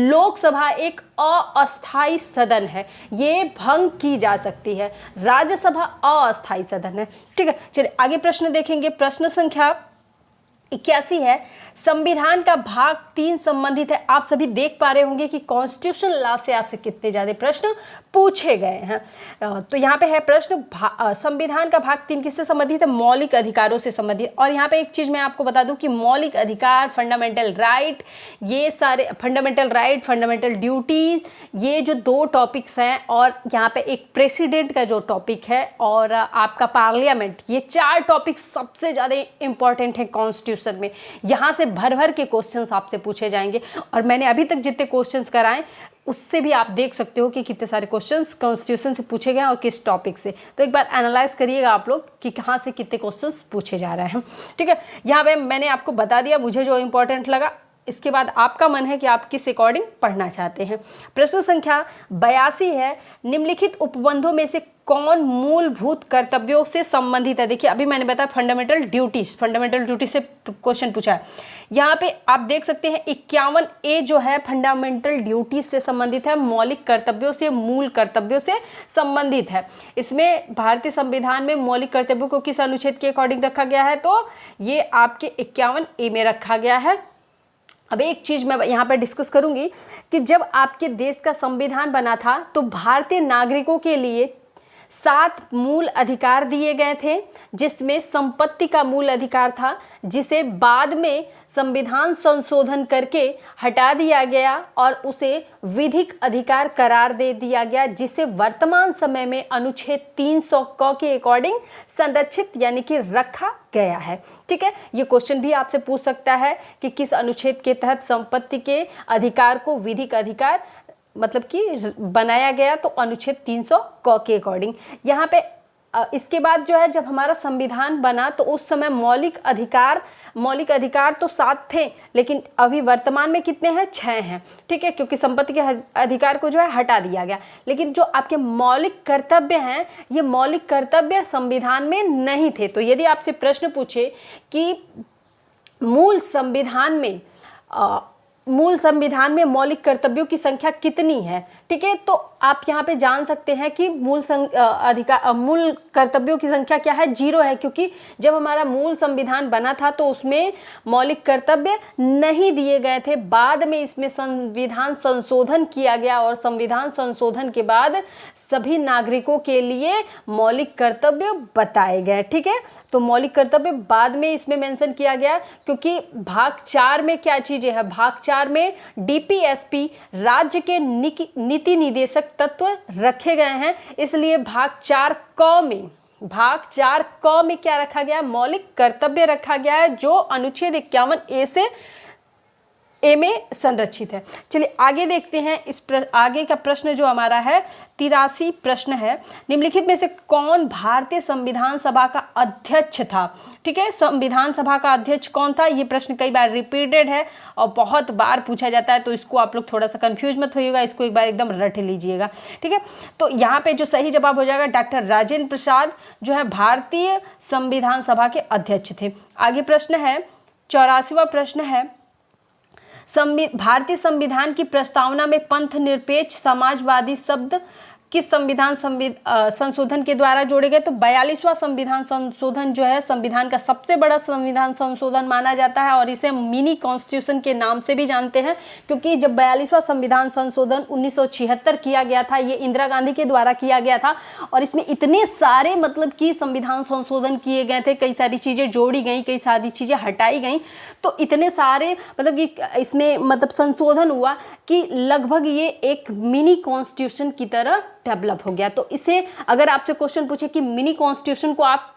लोकसभा एक अस्थायी सदन है, ये भंग की जा सकती है। राज्यसभा अस्थायी सदन है, ठीक है। चलिए आगे प्रश्न देखेंगे। प्रश्न संख्या 81 है, संविधान का भाग 3 संबंधित है। आप सभी देख पा रहे होंगे कि कॉन्स्टिट्यूशन लॉ से आपसे कितने ज़्यादा प्रश्न पूछे गए हैं। तो यहाँ पे है प्रश्न, संविधान का भाग 3 किससे संबंधित है? मौलिक अधिकारों से संबंधित। और यहाँ पे एक चीज़ मैं आपको बता दूं कि मौलिक अधिकार, फंडामेंटल राइट, ये सारे फंडामेंटल राइट, फंडामेंटल ड्यूटीज़, ये जो 2 टॉपिक्स हैं, और यहाँ पे एक प्रेसिडेंट का जो टॉपिक है और आपका पार्लियामेंट, ये 4 टॉपिक सबसे ज़्यादा इंपॉर्टेंट है कॉन्स्टिट्यूशन में। यहाँ से भर भर के क्वेश्चंस आपसे पूछे जाएंगे, और मैंने अभी तक जितने क्वेश्चंस कराएं उससे भी आप देख सकते हो कि कितने सारे क्वेश्चंस कॉन्स्टिट्यूशन से पूछे गए हैं और किस टॉपिक से। तो एक बार एनालाइज करिएगा आप लोग कि कहाँ से कितने क्वेश्चंस पूछे जा रहे हैं, ठीक है। यहाँ पे मैंने आपको बता दिया मुझे जो इंपॉर्टेंट लगा, इसके बाद आपका मन है कि आप किस अकॉर्डिंग पढ़ना चाहते हैं। प्रश्न संख्या 82 है, निम्नलिखित उपबंधों में से कौन मूलभूत कर्तव्यों से संबंधित है? देखिए अभी मैंने बताया फंडामेंटल ड्यूटीज से क्वेश्चन पूछा है। यहाँ पे आप देख सकते हैं 51A जो है फंडामेंटल ड्यूटीज से संबंधित है, मौलिक कर्तव्यों से, मूल कर्तव्यों से संबंधित है। इसमें भारतीय संविधान में मौलिक कर्तव्यों को किस अनुच्छेद के अकॉर्डिंग रखा गया है? तो ये आपके 51A में रखा गया है। अब एक चीज़ मैं यहाँ पर डिस्कस करूँगी कि जब आपके देश का संविधान बना था तो भारतीय नागरिकों के लिए 7 मूल अधिकार दिए गए थे, जिसमें संपत्ति का मूल अधिकार था, जिसे बाद में संविधान संशोधन करके हटा दिया गया और उसे विधिक अधिकार करार दे दिया गया, जिसे वर्तमान समय में अनुच्छेद 300 क के अकॉर्डिंग संरक्षित यानी कि रखा गया है, ठीक है। ये क्वेश्चन भी आपसे पूछ सकता है कि किस अनुच्छेद के तहत संपत्ति के अधिकार को विधिक अधिकार मतलब कि बनाया गया, तो अनुच्छेद 300 क के अकॉर्डिंग। यहाँ पे इसके बाद जो है जब हमारा संविधान बना तो उस समय मौलिक अधिकार तो 7 थे, लेकिन अभी वर्तमान में कितने हैं? 6 हैं, ठीक है, क्योंकि संपत्ति के अधिकार को जो है हटा दिया गया। लेकिन जो आपके मौलिक कर्तव्य हैं, ये मौलिक कर्तव्य संविधान में नहीं थे। तो यदि आपसे प्रश्न पूछे कि मूल संविधान में मौलिक कर्तव्यों की संख्या कितनी है, ठीक है, तो आप यहाँ पे जान सकते हैं कि मूल कर्तव्यों की संख्या क्या है? 0 है, क्योंकि जब हमारा मूल संविधान बना था तो उसमें मौलिक कर्तव्य नहीं दिए गए थे। बाद में इसमें संविधान संशोधन किया गया और संविधान संशोधन के बाद सभी नागरिकों के लिए मौलिक कर्तव्य बताए गए। ठीक है, तो मौलिक कर्तव्य बाद में इसमें मेंशन किया गया, क्योंकि भाग 4 में क्या चीजें हैं, भाग 4 में डीपीएसपी राज्य के नीति निदेशक तत्व रखे गए हैं, इसलिए भाग 4 क में क्या रखा गया, मौलिक कर्तव्य रखा गया है, जो अनुच्छेद 51A से ए में संरक्षित है। चलिए आगे देखते हैं। आगे का प्रश्न जो हमारा है 83 प्रश्न है, निम्नलिखित में से कौन भारतीय संविधान सभा का अध्यक्ष था। ठीक है, संविधान सभा का अध्यक्ष कौन था, ये प्रश्न कई बार रिपीटेड है और बहुत बार पूछा जाता है, तो इसको आप लोग थोड़ा सा कंफ्यूज मत होइएगा, इसको एक बार एकदम रट लीजिएगा। ठीक है, तो यहाँ पे जो सही जवाब हो जाएगा, डॉक्टर राजेंद्र प्रसाद जो है भारतीय संविधान सभा के अध्यक्ष थे। आगे प्रश्न है 84वां प्रश्न है, भारतीय संविधान की प्रस्तावना में पंथ निरपेक्ष समाजवादी शब्द किस संविधान संशोधन के द्वारा जोड़े गए। तो 42वां संविधान संशोधन जो है संविधान का सबसे बड़ा संविधान संशोधन माना जाता है और इसे मिनी कॉन्स्टिट्यूशन के नाम से भी जानते हैं, क्योंकि जब 42वां संविधान संशोधन 1976 किया गया था, ये इंदिरा गांधी के द्वारा किया गया था और इसमें इतने सारे मतलब कि संविधान संशोधन किए गए थे, कई सारी चीज़ें जोड़ी गई, कई सारी चीज़ें हटाई गई, तो इतने सारे मतलब कि इसमें मतलब संशोधन हुआ कि लगभग ये एक मिनी कॉन्स्टिट्यूशन की तरह डेवलप हो गया। तो इसे अगर आपसे क्वेश्चन पूछे कि मिनी कॉन्स्टिट्यूशन को आप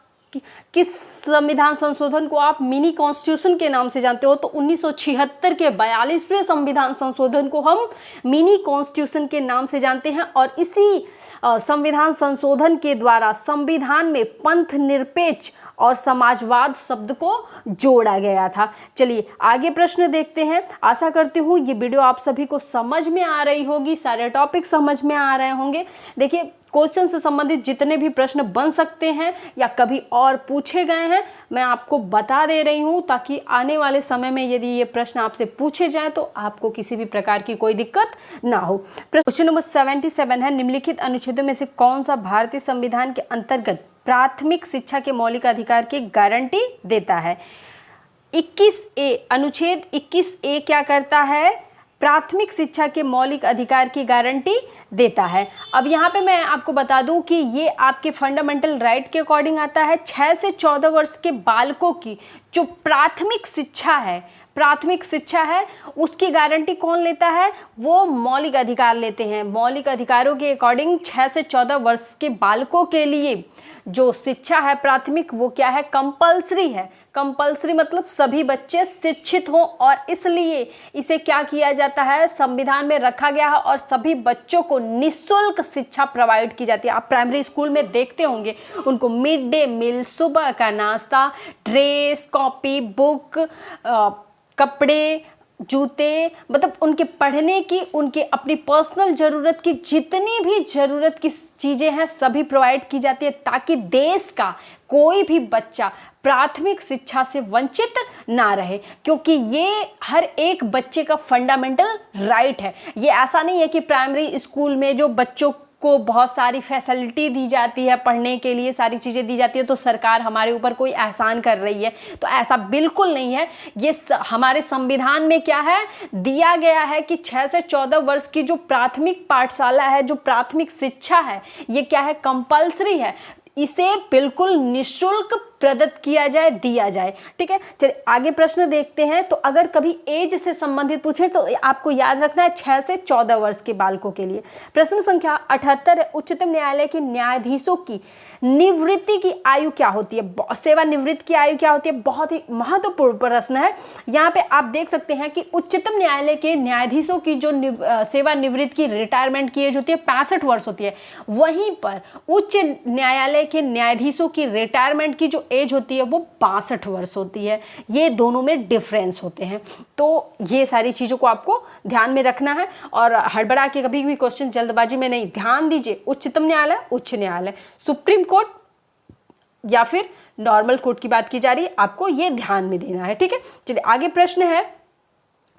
किस संविधान संशोधन को आप मिनी कॉन्स्टिट्यूशन के नाम से जानते हो, तो 1976 के 42वें संविधान संशोधन को हम मिनी कॉन्स्टिट्यूशन के नाम से जानते हैं और इसी संविधान संशोधन के द्वारा संविधान में पंथ निरपेक्ष और समाजवाद शब्द को जोड़ा गया था। चलिए आगे प्रश्न देखते हैं। आशा करती हूँ ये वीडियो आप सभी को समझ में आ रही होगी, सारे टॉपिक समझ में आ रहे होंगे। देखिए क्वेश्चन से संबंधित जितने भी प्रश्न बन सकते हैं या कभी और पूछे गए हैं, मैं आपको बता दे रही हूँ, ताकि आने वाले समय में यदि ये प्रश्न आपसे पूछे जाएं तो आपको किसी भी प्रकार की कोई दिक्कत ना हो। क्वेश्चन नंबर 77 है, निम्नलिखित अनुच्छेदों में से कौन सा भारतीय संविधान के अंतर्गत प्राथमिक शिक्षा के मौलिक अधिकार की गारंटी देता है। 21A, अनुच्छेद 21A क्या करता है, प्राथमिक शिक्षा के मौलिक अधिकार की गारंटी देता है। अब यहाँ पे मैं आपको बता दूं कि ये आपके फंडामेंटल राइट के अकॉर्डिंग आता है। 6 से 14 वर्ष के बालकों की जो प्राथमिक शिक्षा है उसकी गारंटी कौन लेता है, वो मौलिक अधिकार लेते हैं। मौलिक अधिकारों के अकॉर्डिंग 6 से 14 वर्ष के बालकों के लिए जो शिक्षा है प्राथमिक, वो क्या है, कंपल्सरी है। कंपल्सरी मतलब सभी बच्चे शिक्षित हों और इसलिए इसे क्या किया जाता है, संविधान में रखा गया है और सभी बच्चों को निःशुल्क शिक्षा प्रोवाइड की जाती है। आप प्राइमरी स्कूल में देखते होंगे उनको मिड डे मील, सुबह का नाश्ता, ड्रेस, कॉपी, बुक, कपड़े, जूते, मतलब उनके पढ़ने की, उनके अपनी पर्सनल ज़रूरत की जितनी भी ज़रूरत की चीज़ें हैं सभी प्रोवाइड की जाती है, ताकि देश का कोई भी बच्चा प्राथमिक शिक्षा से वंचित ना रहे, क्योंकि ये हर एक बच्चे का फंडामेंटल राइट है। ये ऐसा नहीं है कि प्राइमरी स्कूल में जो बच्चों को बहुत सारी फैसिलिटी दी जाती है, पढ़ने के लिए सारी चीज़ें दी जाती है, तो सरकार हमारे ऊपर कोई एहसान कर रही है, तो ऐसा बिल्कुल नहीं है। ये हमारे संविधान में क्या है, दिया गया है कि 6 से 14 वर्ष की जो प्राथमिक पाठशाला है, जो प्राथमिक शिक्षा है, ये क्या है, कंपल्सरी है। इसे बिल्कुल निःशुल्क प्रदत्त किया जाए, दिया जाए। ठीक है, चलिए आगे प्रश्न देखते हैं। तो अगर कभी एज से संबंधित पूछे तो आपको याद रखना है 6 से 14 वर्ष के बालकों के लिए। प्रश्न संख्या 78 है, उच्चतम न्यायालय के न्यायाधीशों की निवृत्ति की आयु क्या होती है, सेवानिवृत्त की आयु क्या होती है। बहुत ही महत्वपूर्ण प्रश्न है। यहाँ पे आप देख सकते हैं कि उच्चतम न्यायालय के न्यायाधीशों की जो सेवानिवृत्त की रिटायरमेंट की एज होती है 65 वर्ष होती है। वहीं पर उच्च न्यायालय के न्यायाधीशों की रिटायरमेंट की जो एज होती है वो 62 वर्ष होती है। ये दोनों में डिफरेंस होते हैं, तो ये सारी चीज़ों को आपको ध्यान में रखना है और हड़बड़ा के कभी भी क्वेश्चन जल्दबाजी में नहीं। ध्यान दीजिए, उच्चतम न्यायालय, उच्च न्यायालय, सुप्रीम कोर्ट या फिर नॉर्मल कोर्ट की बात की जा रही है, आपको ये ध्यान में देना है। ठीक है, चलिए आगे प्रश्न है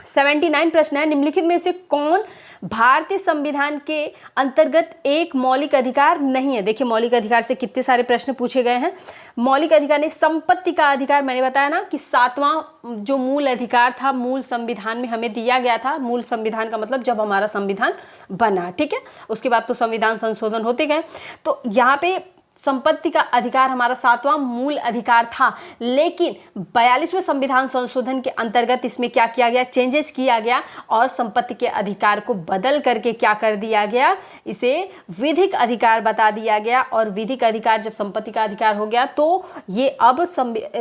79 प्रश्न है, निम्नलिखित में से कौन भारतीय संविधान के अंतर्गत एक मौलिक अधिकार नहीं है। देखिए मौलिक अधिकार से कितने सारे प्रश्न पूछे गए हैं। मौलिक अधिकार ने संपत्ति का अधिकार, मैंने बताया ना कि 7वां जो मूल अधिकार था मूल संविधान में हमें दिया गया था। मूल संविधान का मतलब जब हमारा संविधान बना, ठीक है, उसके बाद तो संविधान संशोधन होते गए। तो यहाँ पे संपत्ति का अधिकार हमारा 7वां मूल अधिकार था, लेकिन 42वें संविधान संशोधन के अंतर्गत इसमें क्या किया गया, चेंजेस किया गया और संपत्ति के अधिकार को बदल करके क्या कर दिया गया, इसे विधिक अधिकार बता दिया गया। और विधिक अधिकार जब संपत्ति का अधिकार हो गया तो ये अब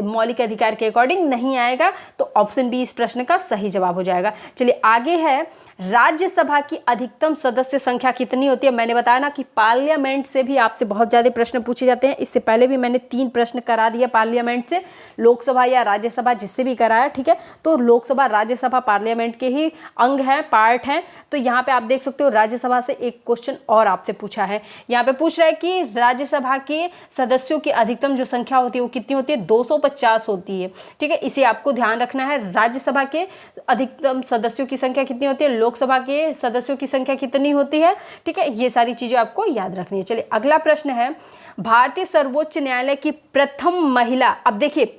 मौलिक अधिकार के अकॉर्डिंग नहीं आएगा। तो ऑप्शन बी इस प्रश्न का सही जवाब हो जाएगा। चलिए आगे है, राज्यसभा की अधिकतम सदस्य संख्या कितनी होती है। मैंने बताया ना कि पार्लियामेंट से भी आपसे बहुत ज़्यादा प्रश्न पूछे जाते हैं। इससे पहले भी मैंने 3 प्रश्न करा दिया पार्लियामेंट से, लोकसभा या राज्यसभा जिससे भी कराया, ठीक है। तो लोकसभा राज्यसभा पार्लियामेंट के ही अंग हैं, पार्ट हैं। तो यहाँ पे आप देख सकते हो राज्यसभा से एक क्वेश्चन और आपसे पूछा है। यहाँ पे पूछ रहा है कि राज्यसभा के सदस्यों की अधिकतम जो संख्या होती है वो कितनी होती है, 250 होती है, ठीक है। इसे आपको ध्यान रखना है। राज्यसभा के अधिकतम सदस्यों की संख्या कितनी होती है, लोकसभा के सदस्यों की संख्या कितनी होती है, ठीक है। ये सारी चीजें आपको याद रखनी है। चलिए अगला प्रश्न है, भारतीय सर्वोच्च न्यायालय की प्रथम महिला, अब देखिए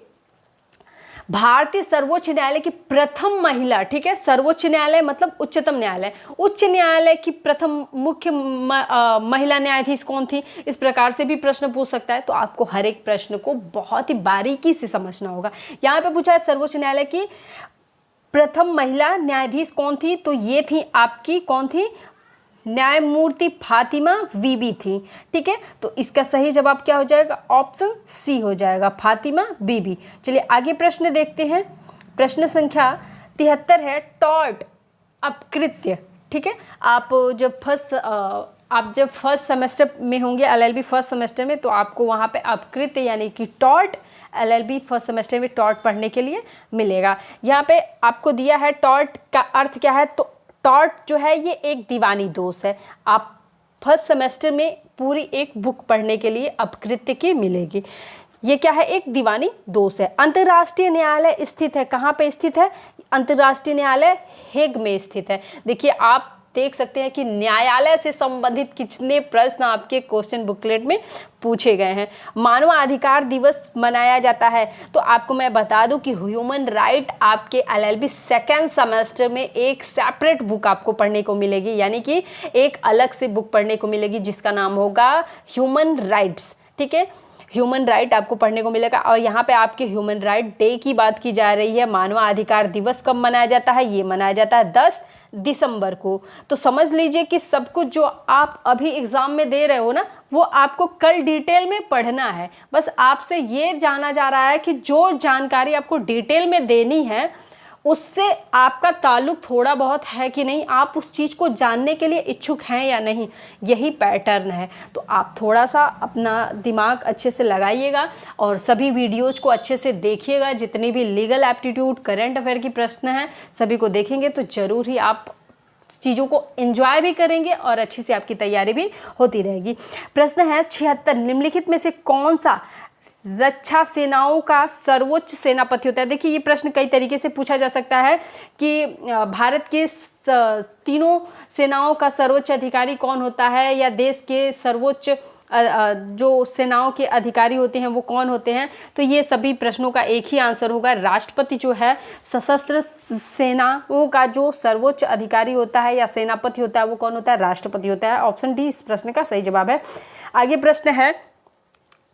भारतीय सर्वोच्च न्यायालय की प्रथम महिला, ठीक है, सर्वोच्च न्यायालय मतलब उच्चतम न्यायालय, उच्च न्यायालय की प्रथम मुख्य महिला न्यायाधीश कौन थी, इस प्रकार से भी प्रश्न पूछ सकता है। तो आपको हर एक प्रश्न को बहुत ही बारीकी से समझना होगा। यहाँ पे पूछा है सर्वोच्च न्यायालय की प्रथम महिला न्यायाधीश कौन थी, तो ये थी आपकी कौन थी, न्यायमूर्ति फातिमा बीबी थी, ठीक है। तो इसका सही जवाब क्या हो जाएगा, ऑप्शन सी हो जाएगा, फातिमा बीबी। चलिए आगे प्रश्न देखते हैं। प्रश्न संख्या 73 है, टॉर्ट अपकृत्य, ठीक है। आप जब फर्स्ट सेमेस्टर में होंगे LLB फर्स्ट सेमेस्टर में, तो आपको वहाँ पे अपकृत्य यानी कि टॉर्ट LLB फर्स्ट सेमेस्टर में टॉर्ट पढ़ने के लिए मिलेगा। यहाँ पे आपको दिया है टॉर्ट का अर्थ क्या है, तो टॉर्ट जो है ये एक दीवानी दोष है। आप फर्स्ट सेमेस्टर में पूरी एक बुक पढ़ने के लिए अपकृत्य की मिलेगी। ये क्या है, एक दीवानी दोष है। अंतर्राष्ट्रीय न्यायालय स्थित है, कहाँ पे स्थित है, अंतर्राष्ट्रीय न्यायालय हेग में स्थित है। देखिए आप देख सकते हैं कि न्यायालय से संबंधित कितने प्रश्न आपके क्वेश्चन बुकलेट में पूछे गए हैं। मानवाधिकार दिवस मनाया जाता है, तो आपको मैं बता दूं कि ह्यूमन राइट आपके LLB सेकेंड सेमेस्टर में एक सेपरेट बुक आपको पढ़ने को मिलेगी, यानी कि एक अलग से बुक पढ़ने को मिलेगी जिसका नाम होगा ह्यूमन राइट्स, ठीक है। ह्यूमन राइट आपको पढ़ने को मिलेगा। और यहाँ पे आपके ह्यूमन राइट डे की बात की जा रही है। मानवाधिकार दिवस कब मनाया जाता है, ये मनाया जाता है 10 दिसंबर को। तो समझ लीजिए कि सब कुछ जो आप अभी एग्ज़ाम में दे रहे हो ना, वो आपको कल डिटेल में पढ़ना है। बस आपसे ये जाना जा रहा है कि जो जानकारी आपको डिटेल में देनी है उससे आपका ताल्लुक थोड़ा बहुत है कि नहीं, आप उस चीज़ को जानने के लिए इच्छुक हैं या नहीं, यही पैटर्न है। तो आप थोड़ा सा अपना दिमाग अच्छे से लगाइएगा और सभी वीडियोज़ को अच्छे से देखिएगा। जितनी भी लीगल एप्टीट्यूड, करंट अफेयर की प्रश्न हैं, सभी को देखेंगे तो ज़रूर ही आप चीज़ों को एंजॉय भी करेंगे और अच्छी से आपकी तैयारी भी होती रहेगी। प्रश्न है 76, निम्नलिखित में से कौन सा रक्षा सेनाओं का सर्वोच्च सेनापति होता है। देखिए ये प्रश्न कई तरीके से पूछा जा सकता है कि भारत के तीनों सेनाओं का सर्वोच्च अधिकारी कौन होता है, या देश के सर्वोच्च जो सेनाओं के अधिकारी होते हैं वो कौन होते हैं। तो ये सभी प्रश्नों का एक ही आंसर होगा, राष्ट्रपति जो है सशस्त्र सेनाओं का जो सर्वोच्च अधिकारी होता है या सेनापति होता है वो कौन होता है, राष्ट्रपति होता है। ऑप्शन डी इस प्रश्न का सही जवाब है। आगे प्रश्न है,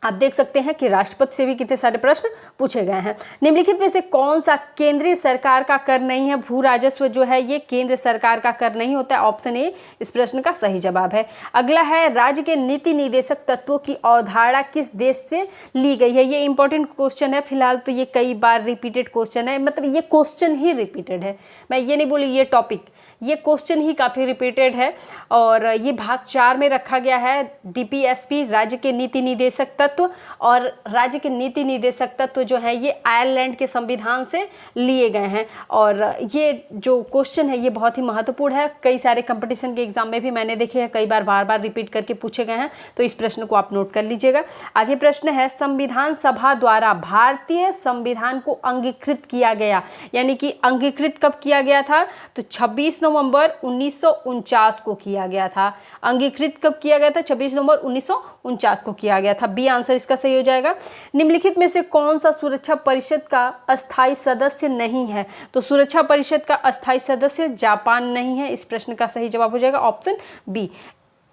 आप देख सकते हैं कि राष्ट्रपति से भी कितने सारे प्रश्न पूछे गए हैं। निम्नलिखित में से कौन सा केंद्रीय सरकार का कर नहीं है, भू राजस्व जो है ये केंद्र सरकार का कर नहीं होता है। ऑप्शन ए इस प्रश्न का सही जवाब है। अगला है, राज्य के नीति निदेशक तत्वों की अवधारणा किस देश से ली गई है। ये इंपॉर्टेंट क्वेश्चन है, फिलहाल तो ये कई बार रिपीटेड क्वेश्चन है, मतलब ये क्वेश्चन ही रिपीटेड है। मैं ये नहीं बोली ये टॉपिक, ये क्वेश्चन ही काफ़ी रिपीटेड है और ये भाग 4 में रखा गया है। डीपीएसपी राज्य के नीति निर्देशक तत्व, और राज्य के नीति निर्देशक तत्व जो है ये आयरलैंड के संविधान से लिए गए हैं। और ये जो क्वेश्चन है ये बहुत ही महत्वपूर्ण है, कई सारे कंपटीशन के एग्जाम में भी मैंने देखे हैं, कई बार बार रिपीट करके पूछे गए हैं, तो इस प्रश्न को आप नोट कर लीजिएगा। आगे प्रश्न है, संविधान सभा द्वारा भारतीय संविधान को अंगीकृत किया गया, यानी कि अंगीकृत कब किया गया था, तो 26 नवंबर 1949 को किया गया था। अंगीकृत कब किया गया था, 26 नवंबर 1949 को किया गया था। बी आंसर इसका सही हो जाएगा। निम्नलिखित में से कौन सा सुरक्षा परिषद का अस्थायी सदस्य नहीं है, तो सुरक्षा परिषद का अस्थायी सदस्य जापान नहीं है। इस प्रश्न का सही जवाब हो जाएगा ऑप्शन बी।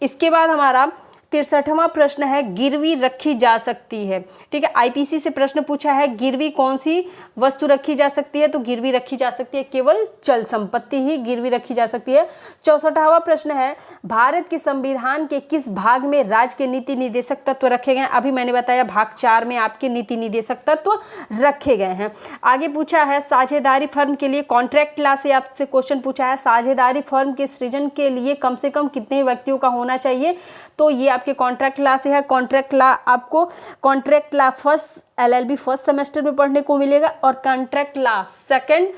इसके बाद हमारा 63वां प्रश्न है, गिरवी रखी जा सकती है। ठीक है, आईपीसी से प्रश्न पूछा है, गिरवी कौन सी वस्तु रखी जा सकती है, तो गिरवी रखी जा सकती है केवल चल संपत्ति ही गिरवी रखी जा सकती है। 64वां प्रश्न है, भारत के संविधान के किस भाग में राज्य के नीति निर्देशक तत्व रखे गए हैं। अभी मैंने बताया भाग 4 में आपके नीति निर्देशक तत्व रखे गए हैं। आगे पूछा है, साझेदारी फर्म के लिए कॉन्ट्रैक्ट लॉ से आपसे क्वेश्चन पूछा है, साझेदारी फर्म के सृजन के लिए कम से कम कितने व्यक्तियों का होना चाहिए, तो ये आपके कॉन्ट्रैक्ट लॉ से है। कॉन्ट्रैक्ट लॉ आपको contract law first LLB first semester में पढ़ने को मिलेगा, और कॉन्ट्रैक्ट लॉ सेकंड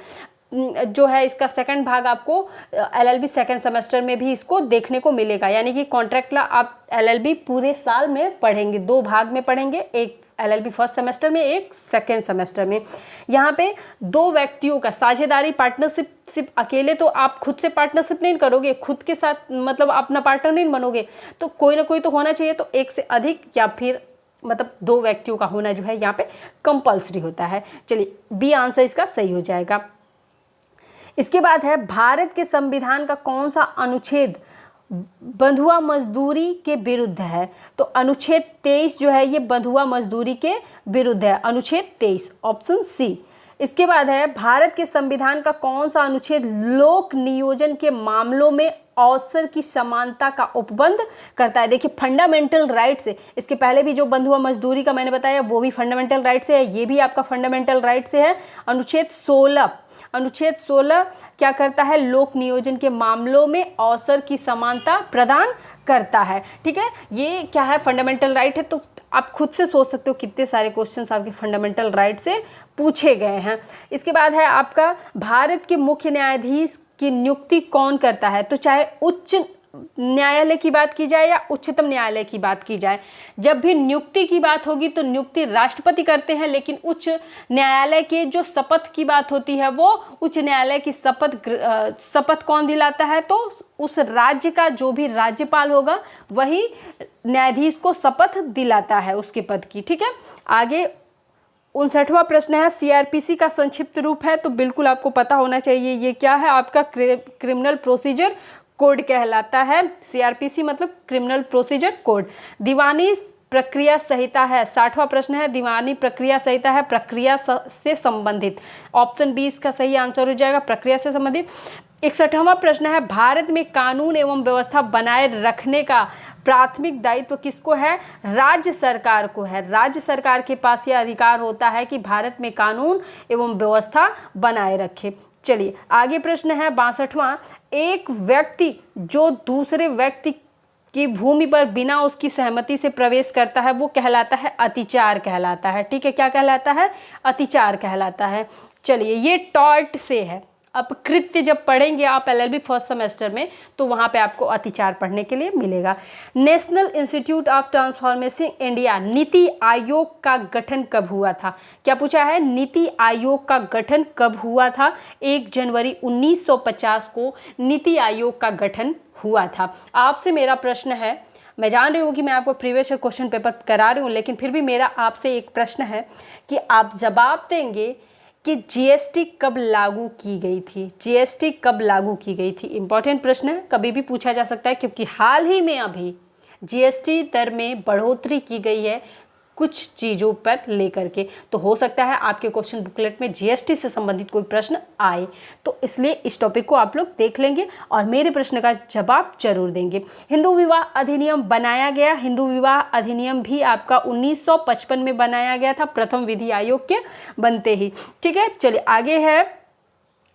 जो है इसका सेकंड भाग आपको एलएलबी सेकंड सेमेस्टर में भी इसको देखने को मिलेगा। यानी कि कॉन्ट्रैक्ट लॉ आप एलएलबी पूरे साल में पढ़ेंगे, 2 भाग में पढ़ेंगे, एक एलएलबी फर्स्ट सेमेस्टर में, एक सेकेंड सेमेस्टर में। यहाँ पे 2 व्यक्तियों का साझेदारी पार्टनरशिप, सिर्फ अकेले तो आप खुद से पार्टनरशिप नहीं करोगे, खुद के साथ मतलब अपना पार्टनर नहीं बनोगे, तो कोई ना कोई तो होना चाहिए, तो एक से अधिक या फिर मतलब 2 व्यक्तियों का होना जो है यहाँ पे कंपल्सरी होता है। चलिए बी आंसर इसका सही हो जाएगा। इसके बाद है, भारत के संविधान का कौन सा अनुच्छेद बंधुआ मजदूरी के विरुद्ध है, तो अनुच्छेद 23 जो है ये बंधुआ मजदूरी के विरुद्ध है, अनुच्छेद 23 ऑप्शन सी। इसके बाद है, भारत के संविधान का कौन सा अनुच्छेद लोक नियोजन के मामलों में अवसर की समानता का उपबंध करता है। देखिए फंडामेंटल राइट से, इसके पहले भी जो बंधुआ मजदूरी का मैंने बताया वो भी फंडामेंटल राइट से है, ये भी आपका फंडामेंटल राइट से है। अनुच्छेद 16, अनुच्छेद 16 क्या करता है, लोक नियोजन के मामलों में अवसर की समानता प्रदान करता है। ठीक है, ये क्या है, फंडामेंटल राइट है, तो आप खुद से सोच सकते हो कितने सारे क्वेश्चंस आपके फंडामेंटल राइट से पूछे गए हैं। इसके बाद है आपका, भारत के मुख्य न्यायाधीश की नियुक्ति कौन करता है, तो चाहे उच्च न्यायालय की बात की जाए या उच्चतम न्यायालय की बात की जाए, जब भी नियुक्ति की बात होगी तो नियुक्ति राष्ट्रपति करते हैं, लेकिन उच्च न्यायालय के जो शपथ की बात होती है वो उच्च न्यायालय की शपथ कौन दिलाता है, तो उस राज्य का जो भी राज्यपाल होगा वही न्यायाधीश को शपथ दिलाता है उसके पद की। ठीक है, आगे 59वां प्रश्न है, सीआरपीसी का संक्षिप्त रूप है, तो बिल्कुल आपको पता होना चाहिए ये क्या है, आपका क्रिमिनल प्रोसीजर कोड कहलाता है। सीआरपीसी मतलब क्रिमिनल प्रोसीजर कोड। दीवानी प्रक्रिया संहिता है, 60वां प्रश्न है, दीवानी प्रक्रिया संहिता है प्रक्रिया से संबंधित, ऑप्शन बी इसका सही आंसर हो जाएगा, प्रक्रिया से संबंधित। 61वां प्रश्न है, भारत में कानून एवं व्यवस्था बनाए रखने का प्राथमिक दायित्व किसको है, राज्य सरकार को है। राज्य सरकार के पास यह अधिकार होता है कि भारत में कानून एवं व्यवस्था बनाए रखे। चलिए आगे प्रश्न है 62वां, एक व्यक्ति जो दूसरे व्यक्ति की भूमि पर बिना उसकी सहमति से प्रवेश करता है वो कहलाता है अतिचार कहलाता है। ठीक है, क्या कहलाता है, अतिचार कहलाता है। चलिए ये टॉर्ट से है, अपकृत्य जब पढ़ेंगे आप एलएलबी फर्स्ट सेमेस्टर में तो वहाँ पे आपको अतिचार पढ़ने के लिए मिलेगा। National institute of transformation India NITI Aayog का गठन कब हुआ था, क्या पूछा है, नीति आयोग का गठन कब हुआ था, 1 जनवरी 1950 को नीति आयोग का गठन हुआ था। आपसे मेरा प्रश्न है, मैं जान रही हूँ कि मैं आपको प्रीवियस क्वेश्चन पेपर करा रही हूँ, लेकिन फिर भी मेरा आपसे एक प्रश्न है कि आप जवाब देंगे कि जीएसटी कब लागू की गई थी, जीएसटी कब लागू की गई थी। इंपॉर्टेंट प्रश्न है, कभी भी पूछा जा सकता है, क्योंकि हाल ही में अभी जीएसटी दर में बढ़ोतरी की गई है कुछ चीज़ों पर लेकर के, तो हो सकता है आपके क्वेश्चन बुकलेट में जीएसटी से संबंधित कोई प्रश्न आए, तो इसलिए इस टॉपिक को आप लोग देख लेंगे और मेरे प्रश्न का जवाब जरूर देंगे। हिंदू विवाह अधिनियम बनाया गया, हिंदू विवाह अधिनियम भी आपका 1955 में बनाया गया था, प्रथम विधि आयोग के बनते ही। ठीक है, चलिए आगे है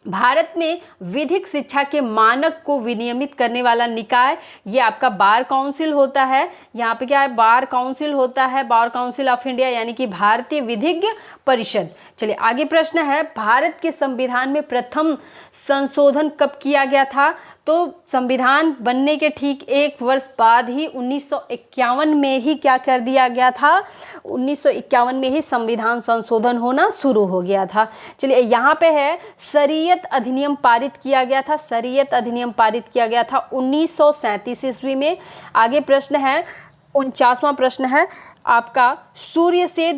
भारत में विधिक शिक्षा के मानक को विनियमित करने वाला निकाय ये आपका बार काउंसिल होता है। यहाँ पे क्या है, बार काउंसिल होता है, बार काउंसिल ऑफ इंडिया, यानी कि भारतीय विधिज्ञ परिषद। चलिए आगे प्रश्न है, भारत के संविधान में प्रथम संशोधन कब किया गया था? तो संविधान बनने के ठीक 1 वर्ष बाद ही 1951 में ही क्या कर दिया गया था, 1951 में ही संविधान संशोधन होना शुरू हो गया था। चलिए यहाँ पे है, शरीयत अधिनियम पारित किया गया था, शरीयत अधिनियम पारित किया गया था 1937 ईस्वी में। आगे प्रश्न है, 49वां प्रश्न है आपका, सूर्य से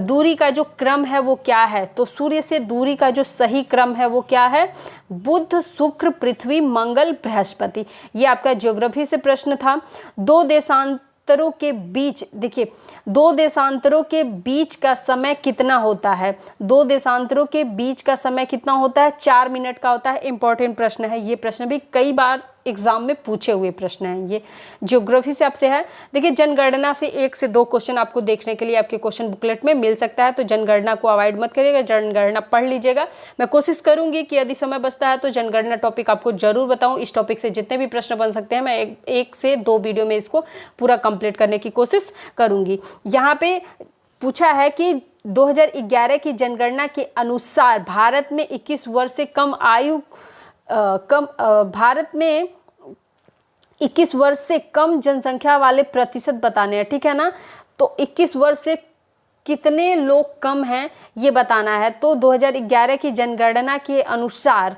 दूरी का जो क्रम है वो क्या है? तो सूर्य से दूरी का जो सही क्रम है वो क्या है? बुध, शुक्र, पृथ्वी, मंगल, बृहस्पति। ये आपका ज्योग्राफी से प्रश्न था। दो देशांतरों के बीच, देखिए, दो देशांतरों के बीच का समय कितना होता है? दो देशांतरों के बीच का समय कितना होता है? 4 मिनट का होता है। इंपॉर्टेंट प्रश्न है ये, प्रश्न भी कई बार एग्जाम में पूछे हुए प्रश्न हैं, ये ज्योग्राफी से आपसे है। देखिए, जनगणना से 1 से 2 क्वेश्चन आपको देखने के लिए आपके क्वेश्चन बुकलेट में मिल सकता है, तो जनगणना को अवॉइड मत करिएगा, जनगणना पढ़ लीजिएगा। मैं कोशिश करूंगी कि यदि समय बचता है तो जनगणना टॉपिक आपको जरूर बताऊं। इस टॉपिक से जितने भी प्रश्न बन सकते हैं मैं 1 से 2 वीडियो में इसको पूरा कंप्लीट करने की कोशिश करूंगी। यहाँ पे पूछा है कि 2011 की जनगणना के अनुसार भारत में 21 वर्ष से कम आयु भारत में 21 वर्ष से कम जनसंख्या वाले प्रतिशत बताने हैं, ठीक है ना। तो 21 वर्ष से कितने लोग कम हैं ये बताना है। तो 2011 की जनगणना के अनुसार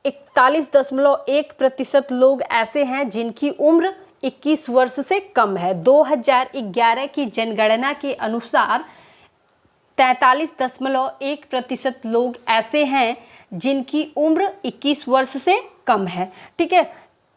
41.1% लोग ऐसे हैं जिनकी उम्र 21 वर्ष से कम है। 2011 की जनगणना के अनुसार 43.1% लोग ऐसे हैं जिनकी उम्र 21 वर्ष से कम है, ठीक है।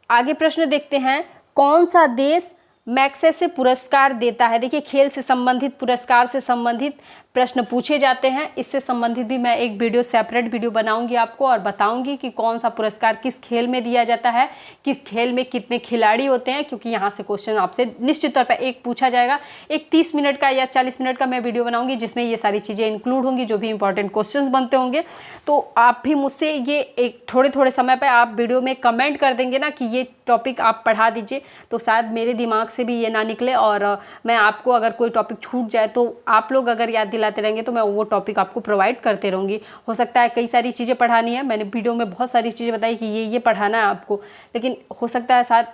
आगे प्रश्न देखते हैं, कौन सा देश मैग्सेसे पुरस्कार देता है? देखिए, खेल से संबंधित, पुरस्कार से संबंधित प्रश्न पूछे जाते हैं। इससे संबंधित भी मैं एक वीडियो, सेपरेट वीडियो बनाऊंगी आपको और बताऊंगी कि कौन सा पुरस्कार किस खेल में दिया जाता है, किस खेल में कितने खिलाड़ी होते हैं, क्योंकि यहाँ से क्वेश्चन आपसे निश्चित तौर पर एक पूछा जाएगा। एक 30 मिनट का या 40 मिनट का मैं वीडियो बनाऊंगी जिसमें ये सारी चीज़ें इंक्लूड होंगी, जो भी इंपॉर्टेंट क्वेश्चन बनते होंगे। तो आप भी मुझसे ये एक थोड़े समय पर आप वीडियो में कमेंट कर देंगे ना कि ये टॉपिक आप पढ़ा दीजिए, तो शायद मेरे दिमाग से भी ये ना निकले और मैं आपको अगर कोई टॉपिक छूट जाए तो आप लोग अगर याद दिलाते रहेंगे तो मैं वो टॉपिक आपको प्रोवाइड करते रहूँगी। हो सकता है कई सारी चीज़ें पढ़ानी है, मैंने वीडियो में बहुत सारी चीज़ें बताई कि ये पढ़ाना है आपको, लेकिन हो सकता है शायद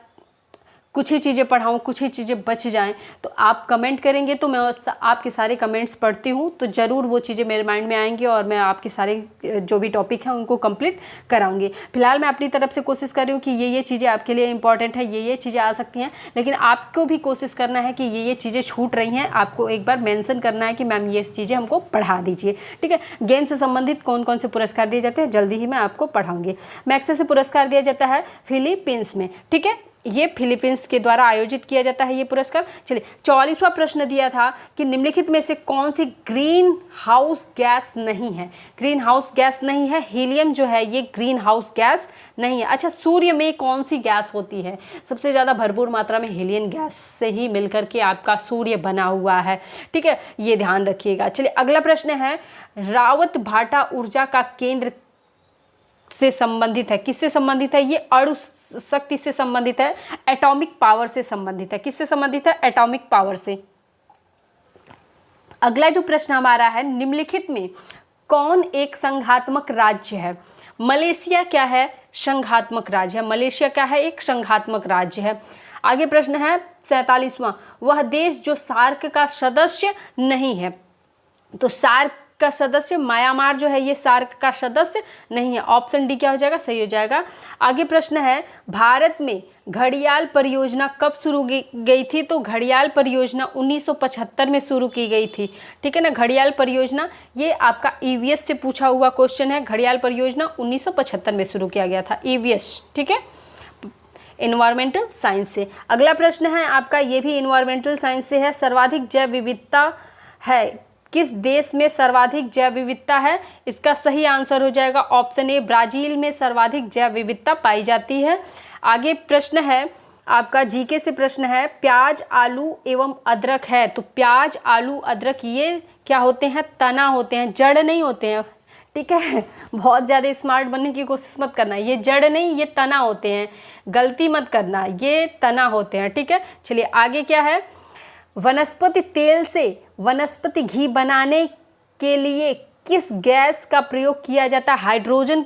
कुछ ही चीज़ें पढ़ाऊँ, कुछ ही चीज़ें बच जाएं। तो आप कमेंट करेंगे तो मैं आपके सारे कमेंट्स पढ़ती हूँ, तो ज़रूर वो चीज़ें मेरे माइंड में आएंगी और मैं आपके सारे जो भी टॉपिक हैं उनको कंप्लीट कराऊंगी। फिलहाल मैं अपनी तरफ से कोशिश कर रही हूँ कि ये चीज़ें आपके लिए इंपॉर्टेंट है, ये चीज़ें आ सकती हैं, लेकिन आपको भी कोशिश करना है कि ये चीज़ें छूट रही हैं, आपको एक बार मेंशन करना है कि मैम ये चीज़ें हमको पढ़ा दीजिए, ठीक है। गेम से संबंधित कौन कौन से पुरस्कार दिए जाते हैं जल्दी ही मैं आपको पढ़ाऊँगी। मैग्सेसे पुरस्कार दिया जाता है फिलीपींस में, ठीक है, ये फिलीपींस के द्वारा आयोजित किया जाता है ये पुरस्कार। चलिए, 44वां प्रश्न दिया था कि निम्नलिखित में से कौन सी ग्रीन हाउस गैस नहीं है? ग्रीन हाउस गैस नहीं है, हीलियम जो है ये ग्रीन हाउस गैस नहीं है। अच्छा, सूर्य में कौन सी गैस होती है? सबसे ज़्यादा भरपूर मात्रा में हीलियम गैस से ही मिलकर के आपका सूर्य बना हुआ है, ठीक है, ये ध्यान रखिएगा। चलिए, अगला प्रश्न है, रावत भाटा ऊर्जा का केंद्र से संबंधित है, किससे संबंधित है? ये अणु शक्ति से संबंधित है, एटॉमिक पावर से संबंधित है। किससे संबंधित है? एटॉमिक पावर से। अगला जो प्रश्न हमारा है, निम्नलिखित में कौन एक संघात्मक राज्य है? मलेशिया क्या है? संघात्मक राज्य है। मलेशिया क्या है? एक संघात्मक राज्य है। आगे प्रश्न है 47वां, वह देश जो सार्क का सदस्य नहीं है। तो सार्क का सदस्य म्यांमार जो है ये सार्क का सदस्य नहीं है। ऑप्शन डी क्या हो जाएगा? सही हो जाएगा। आगे प्रश्न है, भारत में घड़ियाल परियोजना कब शुरू गई थी? तो घड़ियाल परियोजना 1975 में शुरू की गई थी, ठीक है ना। घड़ियाल परियोजना ये आपका ईवीएस से पूछा हुआ क्वेश्चन है। घड़ियाल परियोजना 1975 में शुरू किया गया था, ईवीएस, ठीक है, इन्वायरमेंटल साइंस से। अगला प्रश्न है आपका, ये भी इन्वायरमेंटल साइंस से है, सर्वाधिक जैव विविधता है, किस देश में सर्वाधिक जैव विविधता है? इसका सही आंसर हो जाएगा ऑप्शन ए, ब्राज़ील में सर्वाधिक जैव विविधता पाई जाती है। आगे प्रश्न है आपका, जीके से प्रश्न है, प्याज, आलू एवं अदरक है। तो प्याज, आलू, अदरक ये क्या होते हैं? तना होते हैं, जड़ नहीं होते हैं, ठीक है। बहुत ज़्यादा स्मार्ट बनने की कोशिश मत करना, ये जड़ नहीं ये तना होते हैं, गलती मत करना, ये तना होते हैं, ठीक है। चलिए आगे क्या है, वनस्पति तेल से वनस्पति घी बनाने के लिए किस गैस का प्रयोग किया जाता है? हाइड्रोजन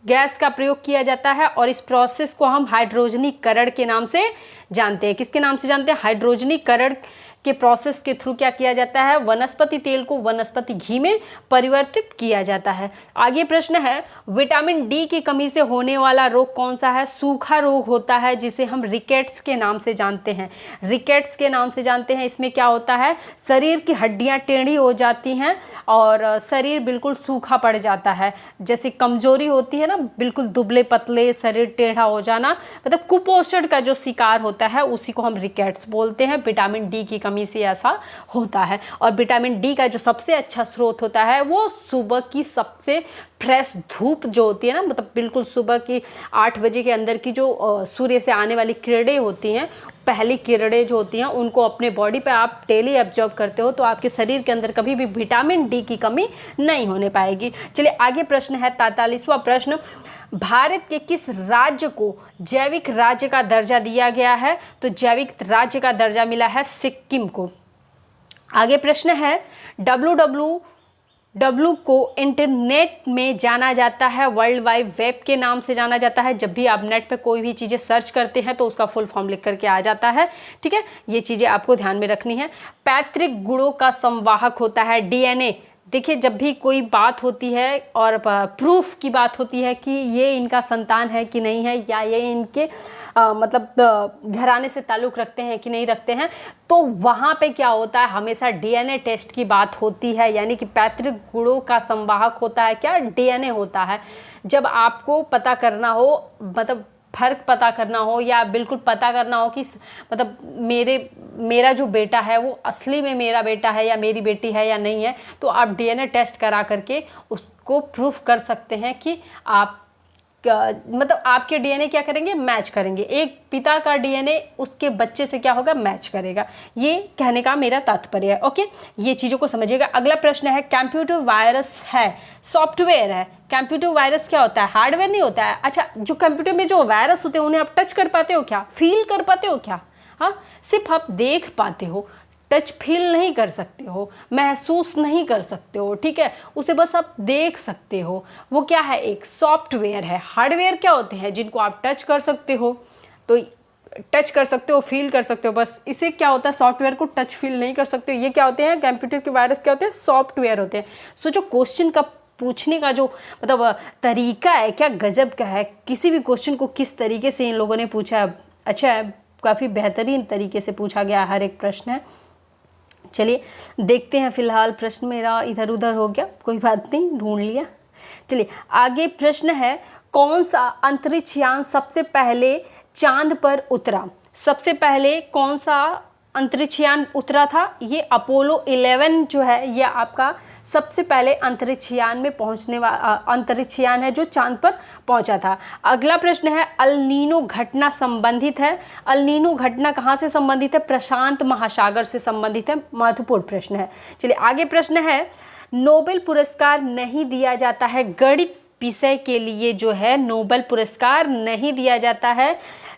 गैस का प्रयोग किया जाता है और इस प्रोसेस को हम हाइड्रोजनीकरण के नाम से जानते हैं। किसके नाम से जानते हैं? हाइड्रोजनीकरण के प्रोसेस के थ्रू क्या किया जाता है? वनस्पति तेल को वनस्पति घी में परिवर्तित किया जाता है। आगे प्रश्न है, विटामिन डी की कमी से होने वाला रोग कौन सा है? सूखा रोग होता है, जिसे हम रिकेट्स के नाम से जानते हैं। रिकेट्स के नाम से जानते हैं। इसमें क्या होता है? शरीर की हड्डियां टेढ़ी हो जाती हैं और शरीर बिल्कुल सूखा पड़ जाता है। जैसे कमजोरी होती है ना, बिल्कुल दुबले पतले, शरीर टेढ़ा हो जाना, मतलब कुपोषण का जो शिकार होता है उसी को हम रिकेट्स बोलते हैं। विटामिन डी की कमी से ऐसा होता है। और विटामिन डी का जो सबसे अच्छा स्रोत होता है वो सुबह की सबसे फ्रेश धूप जो होती है ना, मतलब बिल्कुल सुबह की 8 बजे के अंदर की जो सूर्य से आने वाली किरणें होती हैं, पहली किरणें जो होती हैं उनको अपने बॉडी पे आप डेली एब्जॉर्ब करते हो तो आपके शरीर के अंदर कभी भी विटामिन डी की कमी नहीं होने पाएगी। चलिए आगे प्रश्न है 43वां प्रश्न, भारत के किस राज्य को जैविक राज्य का दर्जा दिया गया है? तो जैविक राज्य का दर्जा मिला है सिक्किम को। आगे प्रश्न है, www को इंटरनेट में जाना जाता है, वर्ल्ड वाइड वेब के नाम से जाना जाता है। जब भी आप नेट पे कोई भी चीज़ें सर्च करते हैं तो उसका फुल फॉर्म लिख करके आ जाता है, ठीक है। ये चीज़ें आपको ध्यान में रखनी है। पैतृक गुणों का संवाहक होता है डीएनए। देखिए जब भी कोई बात होती है और प्रूफ की बात होती है कि ये इनका संतान है कि नहीं है, या ये इनके मतलब घराने से ताल्लुक़ रखते हैं कि नहीं रखते हैं, तो वहाँ पे क्या होता है, हमेशा डीएनए टेस्ट की बात होती है। यानी कि पैतृक गुणों का संवाहक होता है क्या? डीएनए होता है। जब आपको पता करना हो, मतलब फ़र्क पता करना हो या बिल्कुल पता करना हो कि मतलब मेरा जो बेटा है वो असली में मेरा बेटा है या मेरी बेटी है या नहीं है, तो आप डीएनए टेस्ट करा करके उसको प्रूफ कर सकते हैं कि आप मतलब आपके डीएनए क्या करेंगे? मैच करेंगे। एक पिता का डीएनए उसके बच्चे से क्या होगा? मैच करेगा। ये कहने का मेरा तात्पर्य है। ओके, ये चीज़ों को समझिएगा। अगला प्रश्न है, कंप्यूटर वायरस है सॉफ्टवेयर है? कंप्यूटर वायरस क्या होता है? हार्डवेयर नहीं होता है। अच्छा, जो कंप्यूटर में जो वायरस होते हैं उन्हें आप टच कर पाते हो क्या? फील कर पाते हो क्या? हाँ, सिर्फ आप देख पाते हो, टच फील नहीं कर सकते हो, महसूस नहीं कर सकते हो, ठीक है। उसे बस आप देख सकते हो। वो क्या है? एक सॉफ्टवेयर है। हार्डवेयर क्या होते हैं? जिनको आप टच कर सकते हो, तो टच कर सकते हो, फील कर सकते हो, बस इसे क्या होता है? सॉफ्टवेयर को टच फील नहीं कर सकते हो। ये क्या होते हैं? कंप्यूटर के वायरस क्या होते हैं? सॉफ्टवेयर होते हैं। सो जो क्वेश्चन का पूछने का जो मतलब तरीका है क्या गजब का है। किसी भी क्वेश्चन को किस तरीके से इन लोगों ने पूछा है, अच्छा है, काफ़ी बेहतरीन तरीके से पूछा गया हर एक प्रश्न है। चलिए देखते हैं। फिलहाल प्रश्न मेरा इधर उधर हो गया, कोई बात नहीं, ढूंढ लिया। चलिए आगे प्रश्न है, कौन सा अंतरिक्ष यान सबसे पहले चांद पर उतरा? सबसे पहले कौन सा अंतरिक्ष यान उतरा था? ये अपोलो 11 जो है ये आपका सबसे पहले अंतरिक्ष यान में पहुंचने वाला अंतरिक्ष यान है जो चांद पर पहुंचा था। अगला प्रश्न है, अल नीनो घटना संबंधित है? अल नीनो घटना कहाँ से संबंधित है? प्रशांत महासागर से संबंधित है। महत्वपूर्ण प्रश्न है। चलिए आगे प्रश्न है, नोबेल पुरस्कार नहीं दिया जाता है गणित विषय के लिए, जो है नोबेल पुरस्कार नहीं दिया जाता है।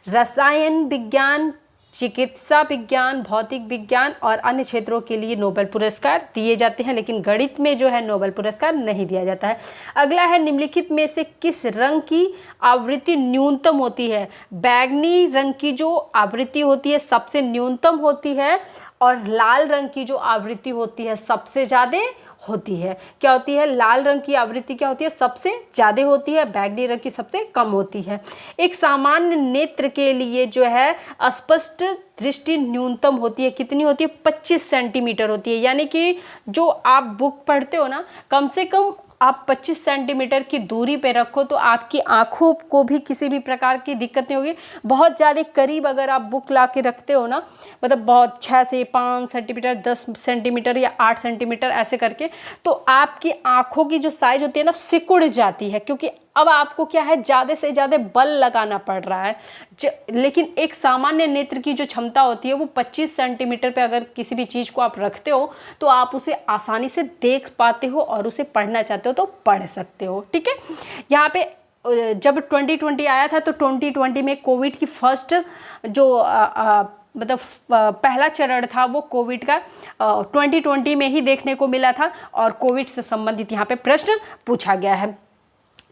रसायन विज्ञान, चिकित्सा विज्ञान, भौतिक विज्ञान और अन्य क्षेत्रों के लिए नोबेल पुरस्कार दिए जाते हैं, लेकिन गणित में जो है नोबेल पुरस्कार नहीं दिया जाता है। अगला है, निम्नलिखित में से किस रंग की आवृत्ति न्यूनतम होती है? बैंगनी रंग की जो आवृत्ति होती है सबसे न्यूनतम होती है और लाल रंग की जो आवृत्ति होती है सबसे ज़्यादा होती है। क्या होती है? लाल रंग की आवृत्ति क्या होती है? सबसे ज़्यादा होती है। बैंगनी रंग की सबसे कम होती है। एक सामान्य नेत्र के लिए जो है स्पष्ट दृष्टि न्यूनतम होती है, कितनी होती है? 25 सेंटीमीटर होती है। यानी कि जो आप बुक पढ़ते हो ना, कम से कम आप 25 सेंटीमीटर की दूरी पे रखो तो आपकी आँखों को भी किसी भी प्रकार की दिक्कत नहीं होगी। बहुत ज़्यादा करीब अगर आप बुक ला के रखते हो ना, मतलब बहुत 6 से 5 सेंटीमीटर, 10 सेंटीमीटर या 8 सेंटीमीटर ऐसे करके, तो आपकी आँखों की जो साइज होती है ना सिकुड़ जाती है, क्योंकि अब आपको क्या है, ज़्यादा से ज़्यादा बल लगाना पड़ रहा है। लेकिन एक सामान्य नेत्र की जो क्षमता होती है वो 25 सेंटीमीटर पे अगर किसी भी चीज़ को आप रखते हो तो आप उसे आसानी से देख पाते हो और उसे पढ़ना चाहते हो तो पढ़ सकते हो। ठीक है, यहाँ पे जब 2020 आया था तो 2020 में कोविड की फर्स्ट जो मतलब पहला चरण था वो कोविड का 2020 में ही देखने को मिला था और कोविड से संबंधित यहाँ पे प्रश्न पूछा गया है।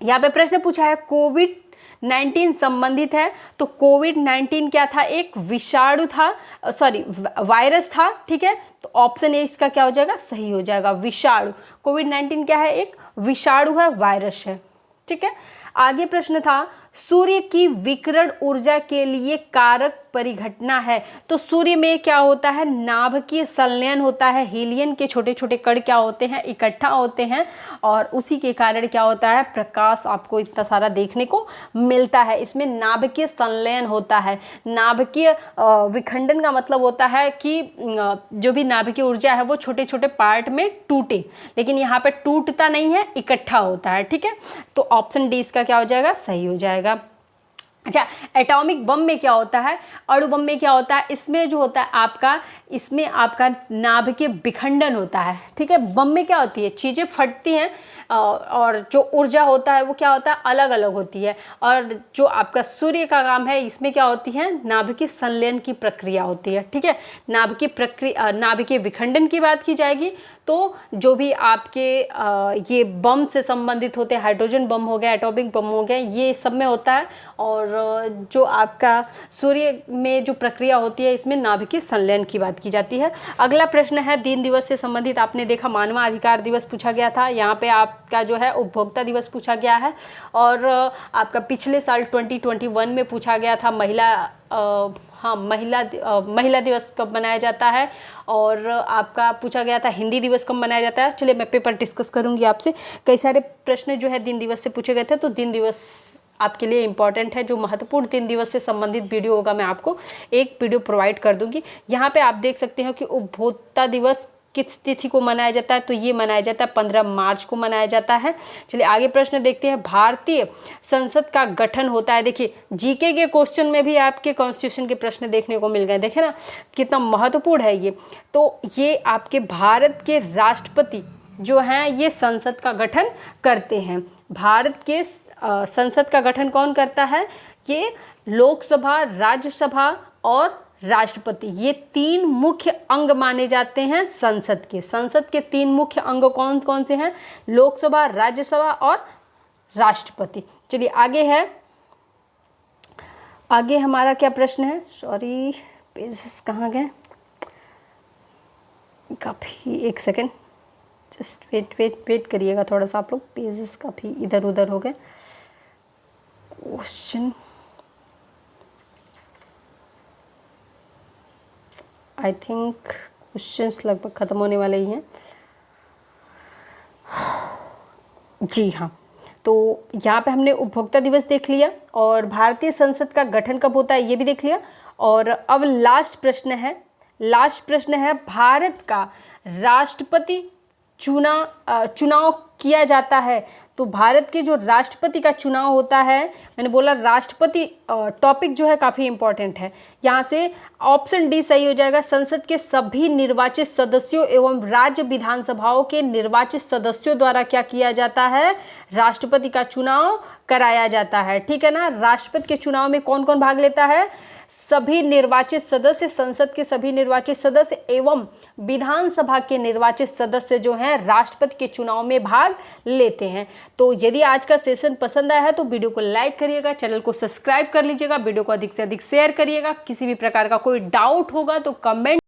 यहाँ पे प्रश्न पूछा है कोविड-19 संबंधित है, तो कोविड-19 क्या था, एक विषाणु था, सॉरी वायरस था। ठीक है, तो ऑप्शन ए इसका क्या हो जाएगा, सही हो जाएगा, विषाणु। कोविड-19 क्या है, एक विषाणु है, वायरस है। ठीक है, आगे प्रश्न था सूर्य की विकिरण ऊर्जा के लिए कारक परिघटना है, तो सूर्य में क्या होता है, नाभिकीय संलयन होता है, हीलियम के छोटे छोटे कण क्या होते हैं, इकट्ठा होते हैं और उसी के कारण क्या होता है, प्रकाश आपको इतना सारा देखने को मिलता है। इसमें नाभिकीय संलयन होता है। नाभिकीय विखंडन का मतलब होता है कि जो भी नाभिकीय ऊर्जा है वो छोटे छोटे पार्ट में टूटे, लेकिन यहाँ पे टूटता नहीं है, इकट्ठा होता है। ठीक है, तो ऑप्शन डी इसका क्या हो जाएगा, सही हो जाएगा। अच्छा, एटॉमिक बम में क्या होता है, अणु बम में क्या होता है, इसमें जो होता है आपका, इसमें आपका नाभिकीय विखंडन होता है। ठीक है, बम में क्या होती है, चीज़ें फटती हैं और जो ऊर्जा होता है वो क्या होता है, अलग अलग होती है। और जो आपका सूर्य का काम है इसमें क्या होती है, नाभिकीय संलयन की प्रक्रिया होती है। ठीक है, नाभिकीय विखंडन की बात की जाएगी तो जो भी आपके ये बम से संबंधित होते हैं, हाइड्रोजन बम हो गया, एटॉमिक बम हो गया, ये सब में होता है। और जो आपका सूर्य में जो प्रक्रिया होती है इसमें नाभिकीय संलयन की बात की जाती है। अगला प्रश्न है दिन दिवस से संबंधित। आपने देखा मानवाधिकार दिवस पूछा गया था, यहाँ पे आपका जो है उपभोक्ता दिवस पूछा गया है। और आपका पिछले साल 2021 में पूछा गया था महिला दिवस कब मनाया जाता है, और आपका पूछा गया था हिंदी दिवस कब मनाया जाता है। चलिए मैं पेपर डिस्कस करूंगी आपसे। कई सारे प्रश्न जो है दिन दिवस से पूछे गए थे, तो दिन दिवस आपके लिए इम्पॉर्टेंट है। जो महत्वपूर्ण दिन दिवस से संबंधित वीडियो होगा मैं आपको एक वीडियो प्रोवाइड कर दूंगी। यहाँ पे आप देख सकते हो कि उपभोक्ता दिवस किस तिथि को मनाया जाता है, तो ये मनाया जाता है 15 मार्च को मनाया जाता है। चलिए आगे प्रश्न देखते हैं। भारतीय संसद का गठन होता है, देखिए जीके के क्वेश्चन में भी आपके कॉन्स्टिट्यूशन के प्रश्न देखने को मिल गए, देखे ना कितना महत्वपूर्ण है ये। तो ये आपके भारत के राष्ट्रपति जो हैं ये संसद का गठन करते हैं। भारत के संसद का गठन कौन करता है, ये लोकसभा, राज्यसभा और राष्ट्रपति, ये 3 मुख्य अंग माने जाते हैं संसद के। संसद के 3 मुख्य अंग कौन कौन से हैं, लोकसभा, राज्यसभा और राष्ट्रपति। चलिए आगे है, आगे हमारा क्या प्रश्न है, सॉरी पेजेस कहाँ गए, काफ़ी एक सेकेंड जस्ट वेट करिएगा थोड़ा सा, आप लोग पेजेस काफ़ी इधर उधर हो गए। क्वेश्चन आई थिंक क्वेश्चंस लगभग ख़त्म होने वाले ही हैं। जी हाँ, तो यहाँ पे हमने उपभोक्ता दिवस देख लिया और भारतीय संसद का गठन कब होता है ये भी देख लिया। और अब लास्ट प्रश्न है भारत का राष्ट्रपति चुनाव किया जाता है, तो भारत के जो राष्ट्रपति का चुनाव होता है, मैंने बोला राष्ट्रपति टॉपिक जो है काफ़ी इंपॉर्टेंट है। यहाँ से ऑप्शन डी सही हो जाएगा। संसद के सभी निर्वाचित सदस्यों एवं राज्य विधानसभाओं के निर्वाचित सदस्यों द्वारा क्या किया जाता है, राष्ट्रपति का चुनाव कराया जाता है। ठीक है ना, राष्ट्रपति के चुनाव में कौन कौन भाग लेता है, सभी निर्वाचित सदस्य, संसद के सभी निर्वाचित सदस्य एवं विधानसभा के निर्वाचित सदस्य जो हैं राष्ट्रपति के चुनाव में भाग लेते हैं। तो यदि आज का सेशन पसंद आया है तो वीडियो को लाइक करिएगा, चैनल को सब्सक्राइब कर लीजिएगा, वीडियो को अधिक से अधिक शेयर करिएगा। किसी भी प्रकार का कोई डाउट होगा तो कमेंट